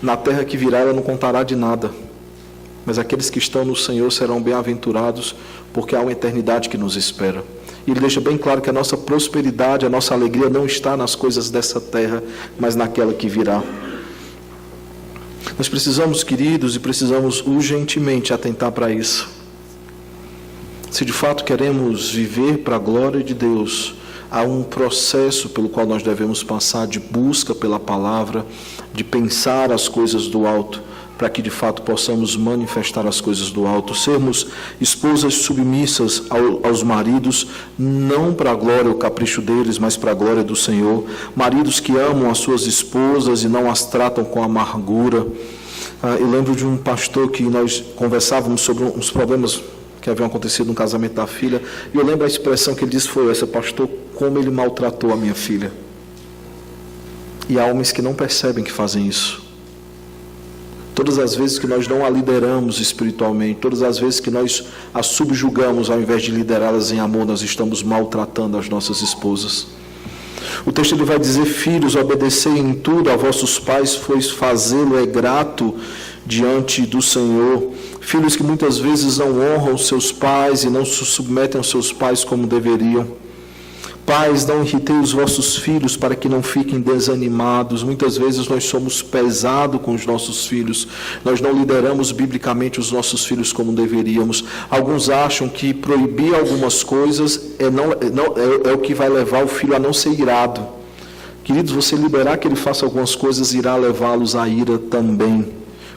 na terra que virá, ela não contará de nada. Mas aqueles que estão no Senhor serão bem-aventurados, porque há uma eternidade que nos espera. E ele deixa bem claro que a nossa prosperidade, a nossa alegria não está nas coisas dessa terra, mas naquela que virá. Nós precisamos, queridos, e precisamos urgentemente atentar para isso. Se de fato queremos viver para a glória de Deus, há um processo pelo qual nós devemos passar de busca pela palavra, de pensar as coisas do alto, para que de fato possamos manifestar as coisas do alto, sermos esposas submissas aos maridos, não para a glória ou capricho deles, mas para a glória do Senhor, maridos que amam as suas esposas e não as tratam com amargura. Eu lembro de um pastor que nós conversávamos sobre uns problemas que haviam acontecido no casamento da filha, e eu lembro a expressão que ele disse foi essa, pastor, como ele maltratou a minha filha. E há homens que não percebem que fazem isso. Todas as vezes que nós não a lideramos espiritualmente, todas as vezes que nós a subjugamos ao invés de liderá-las em amor, nós estamos maltratando as nossas esposas. O texto ele vai dizer, filhos, obedecei em tudo a vossos pais, pois fazê-lo é grato diante do Senhor. Filhos que muitas vezes não honram os seus pais e não se submetem aos seus pais como deveriam. Pais, não irritei os vossos filhos para que não fiquem desanimados. Muitas vezes nós somos pesados com os nossos filhos. Nós não lideramos biblicamente os nossos filhos como deveríamos. Alguns acham que proibir algumas coisas é o que vai levar o filho a não ser irado. Queridos, você liberar que ele faça algumas coisas irá levá-los à ira também.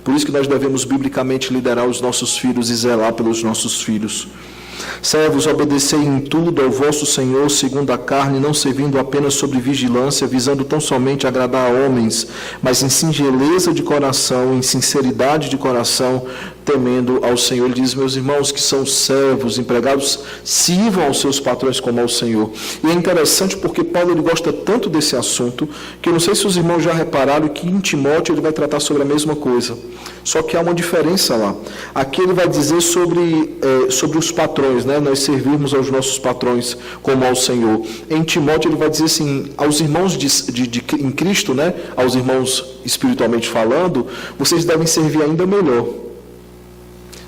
Por isso que nós devemos biblicamente liderar os nossos filhos e zelar pelos nossos filhos. Servos, obedecei em tudo ao vosso Senhor segundo a carne, não servindo apenas sobre vigilância, visando tão somente agradar a homens, mas em singeleza de coração, em sinceridade de coração, temendo ao Senhor. Ele diz, meus irmãos que são servos, empregados, sirvam aos seus patrões como ao Senhor. E é interessante porque Paulo ele gosta tanto desse assunto, que eu não sei se os irmãos já repararam que em Timóteo ele vai tratar sobre a mesma coisa. Só que há uma diferença lá. Aqui ele vai dizer sobre os patrões, né? Nós servirmos aos nossos patrões como ao Senhor. Em Timóteo ele vai dizer assim, aos irmãos em Cristo, né? Aos irmãos espiritualmente falando, vocês devem servir ainda melhor.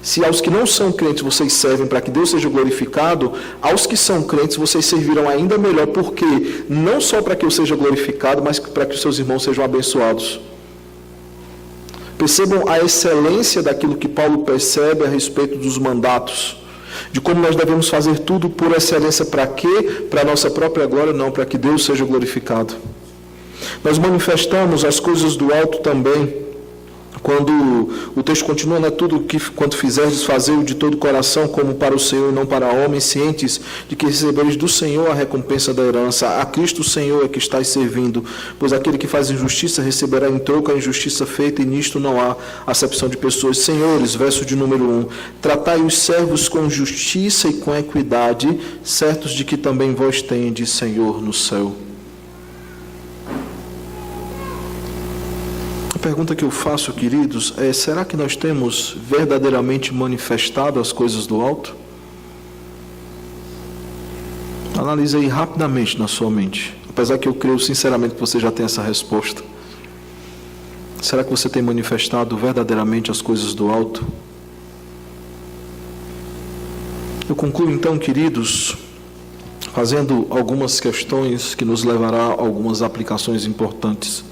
Se aos que não são crentes vocês servem para que Deus seja glorificado, aos que são crentes vocês servirão ainda melhor, porque não só para que eu seja glorificado, mas para que os seus irmãos sejam abençoados. Percebam a excelência daquilo que Paulo percebe a respeito dos mandatos. De como nós devemos fazer tudo por excelência. Para quê? Para a nossa própria glória? Não, para que Deus seja glorificado. Nós manifestamos as coisas do alto também, quando o texto continua, né? Tudo que quanto fizerdes, fazei-o de todo o coração, como para o Senhor e não para homens, cientes de que recebereis do Senhor a recompensa da herança. A Cristo o Senhor é que estáis servindo, pois aquele que faz injustiça receberá em troco a injustiça feita, e nisto não há acepção de pessoas. Senhores, verso de número 1, tratai os servos com justiça e com equidade, certos de que também vós tendes Senhor no céu. A pergunta que eu faço, queridos, é: será que nós temos verdadeiramente manifestado as coisas do alto? Analise aí rapidamente na sua mente, apesar que eu creio sinceramente que você já tem essa resposta. Será que você tem manifestado verdadeiramente as coisas do alto? Eu concluo então, queridos, fazendo algumas questões que nos levará a algumas aplicações importantes.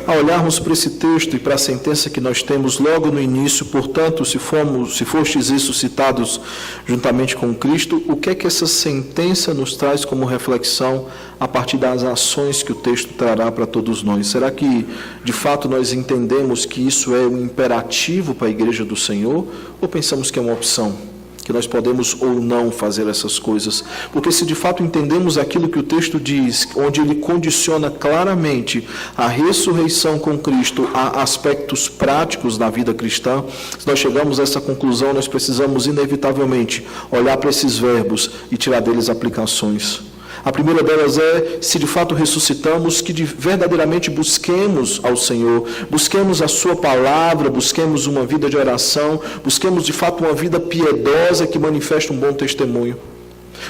Ao olharmos para esse texto e para a sentença que nós temos logo no início, portanto, se fostes ressuscitados juntamente com Cristo, o que é que essa sentença nos traz como reflexão a partir das ações que o texto trará para todos nós? Será que, de fato, nós entendemos que isso é um imperativo para a igreja do Senhor, ou pensamos que é uma opção? Que nós podemos ou não fazer essas coisas? Porque se de fato entendemos aquilo que o texto diz, onde ele condiciona claramente a ressurreição com Cristo a aspectos práticos da vida cristã, se nós chegamos a essa conclusão, nós precisamos inevitavelmente olhar para esses verbos e tirar deles aplicações. A primeira delas é, se de fato ressuscitamos, que verdadeiramente busquemos ao Senhor, busquemos a sua palavra, busquemos uma vida de oração, busquemos de fato uma vida piedosa que manifeste um bom testemunho.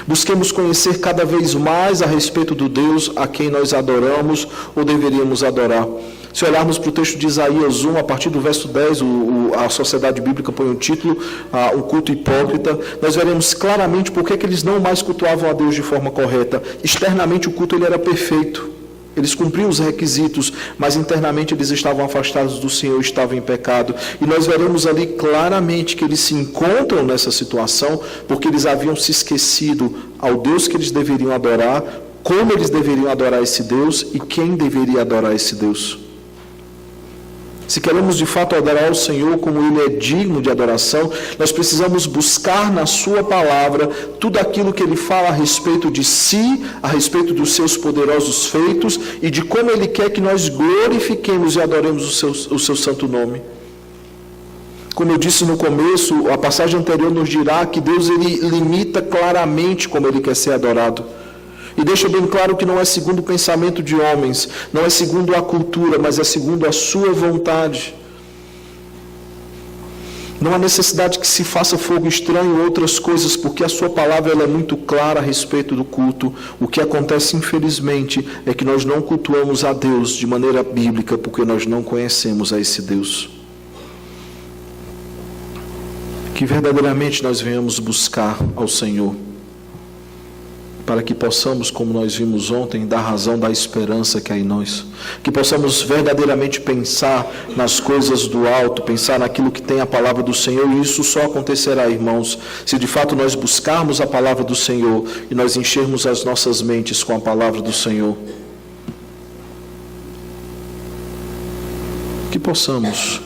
Busquemos conhecer cada vez mais a respeito do Deus a quem nós adoramos ou deveríamos adorar. Se olharmos para o texto de Isaías 1, a partir do verso 10, a Sociedade Bíblica põe o título, um culto hipócrita, nós veremos claramente por que eles não mais cultuavam a Deus de forma correta. Externamente o culto ele era perfeito, eles cumpriam os requisitos, mas internamente eles estavam afastados do Senhor, estavam em pecado. E nós veremos ali claramente que eles se encontram nessa situação, porque eles haviam se esquecido ao Deus que eles deveriam adorar, como eles deveriam adorar esse Deus e quem deveria adorar esse Deus. Se queremos de fato adorar ao Senhor como Ele é digno de adoração, nós precisamos buscar na Sua palavra tudo aquilo que Ele fala a respeito de si, a respeito dos seus poderosos feitos e de como Ele quer que nós glorifiquemos e adoremos o seu santo nome. Como eu disse no começo, a passagem anterior nos dirá que Deus ele limita claramente como Ele quer ser adorado. E deixa bem claro que não é segundo o pensamento de homens, não é segundo a cultura, mas é segundo a sua vontade. Não há necessidade que se faça fogo estranho ou outras coisas, porque a sua palavra ela é muito clara a respeito do culto. O que acontece, infelizmente, é que nós não cultuamos a Deus de maneira bíblica, porque nós não conhecemos a esse Deus. Que verdadeiramente nós venhamos buscar ao Senhor, para que possamos, como nós vimos ontem, dar razão da esperança que há em nós. Que possamos verdadeiramente pensar nas coisas do alto, pensar naquilo que tem a palavra do Senhor, e isso só acontecerá, irmãos, se de fato nós buscarmos a palavra do Senhor e nós enchermos as nossas mentes com a palavra do Senhor. Que possamos,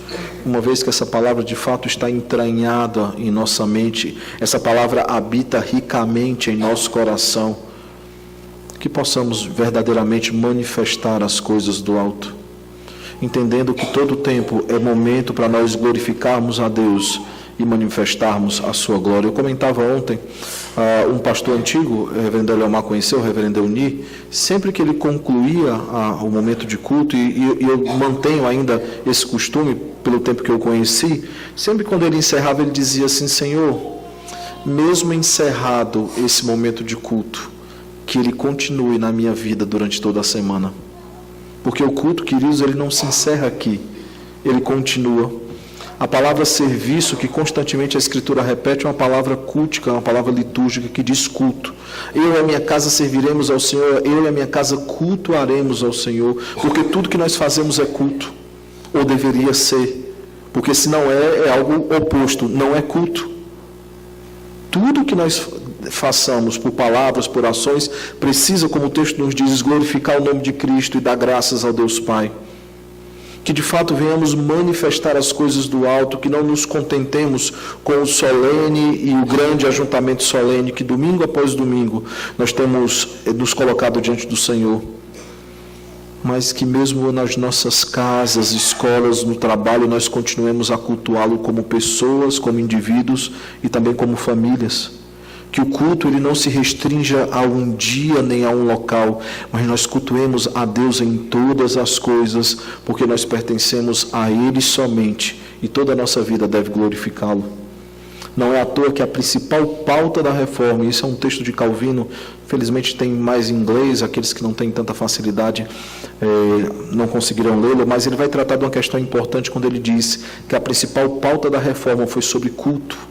uma vez que essa palavra de fato está entranhada em nossa mente, essa palavra habita ricamente em nosso coração, que possamos verdadeiramente manifestar as coisas do alto, entendendo que todo tempo é momento para nós glorificarmos a Deus e manifestarmos a sua glória. Eu comentava ontem, um pastor antigo, o reverendo Eliomar conheceu, o reverendo Euni, sempre que ele concluía o momento de culto, e eu mantenho ainda esse costume pelo tempo que eu conheci, sempre quando ele encerrava, ele dizia assim: Senhor, mesmo encerrado esse momento de culto, que ele continue na minha vida durante toda a semana. Porque o culto, queridos, ele não se encerra aqui, ele continua. A palavra serviço, que constantemente a Escritura repete, é uma palavra cultica, uma palavra litúrgica que diz culto. Eu e a minha casa serviremos ao Senhor, eu e a minha casa cultuaremos ao Senhor, porque tudo que nós fazemos é culto, ou deveria ser, porque se não é algo oposto, não é culto. tudo que nós façamos por palavras, por ações, precisa, como o texto nos diz, glorificar o nome de Cristo e dar graças ao Deus Pai. Que de fato venhamos manifestar as coisas do alto, que não nos contentemos com o solene e o grande ajuntamento solene que domingo após domingo nós temos nos colocado diante do Senhor, mas que mesmo nas nossas casas, escolas, no trabalho, nós continuemos a cultuá-lo como pessoas, como indivíduos e também como famílias. Que o culto ele não se restrinja a um dia nem a um local, mas nós cultuemos a Deus em todas as coisas, porque nós pertencemos a Ele somente, e toda a nossa vida deve glorificá-lo. Não é à toa que a principal pauta da reforma, e isso é um texto de Calvino, felizmente tem mais em inglês, aqueles que não têm tanta facilidade não conseguirão lê-lo, mas ele vai tratar de uma questão importante quando ele diz que a principal pauta da reforma foi sobre culto.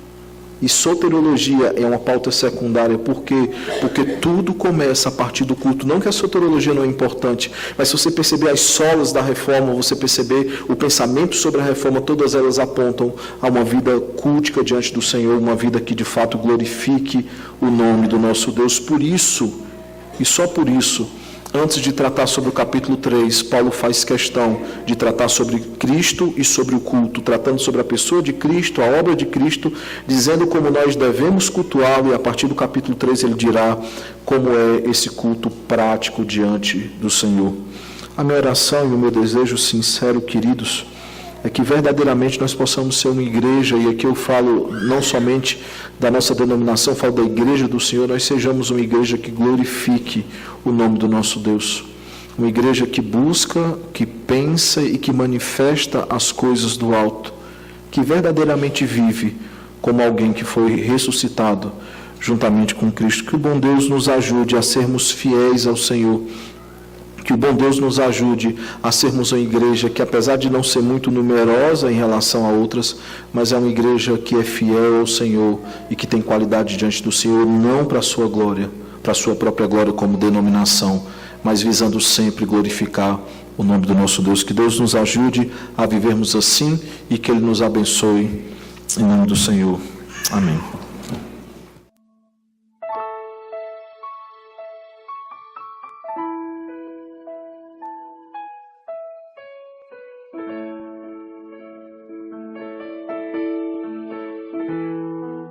E soteriologia é uma pauta secundária. Por quê? Porque tudo começa a partir do culto. Não que a soteriologia não é importante, mas se você perceber as solas da reforma, você perceber o pensamento sobre a reforma, todas elas apontam a uma vida cultica diante do Senhor, uma vida que de fato glorifique o nome do nosso Deus. Por isso, e só por isso, antes de tratar sobre o capítulo 3, Paulo faz questão de tratar sobre Cristo e sobre o culto, tratando sobre a pessoa de Cristo, a obra de Cristo, dizendo como nós devemos cultuá-lo, e a partir do capítulo 3 ele dirá como é esse culto prático diante do Senhor. A minha oração e o meu desejo sincero, queridos, é que verdadeiramente nós possamos ser uma igreja, e aqui eu falo não somente da nossa denominação, falo da igreja do Senhor, nós sejamos uma igreja que glorifique o nome do nosso Deus. Uma igreja que busca, que pensa e que manifesta as coisas do alto, que verdadeiramente vive como alguém que foi ressuscitado juntamente com Cristo. Que o bom Deus nos ajude a sermos fiéis ao Senhor. Que o bom Deus nos ajude a sermos uma igreja que, apesar de não ser muito numerosa em relação a outras, mas é uma igreja que é fiel ao Senhor e que tem qualidade diante do Senhor, não para a sua glória, para a sua própria glória como denominação, mas visando sempre glorificar o nome do nosso Deus. Que Deus nos ajude a vivermos assim e que Ele nos abençoe em nome do Senhor. Amém.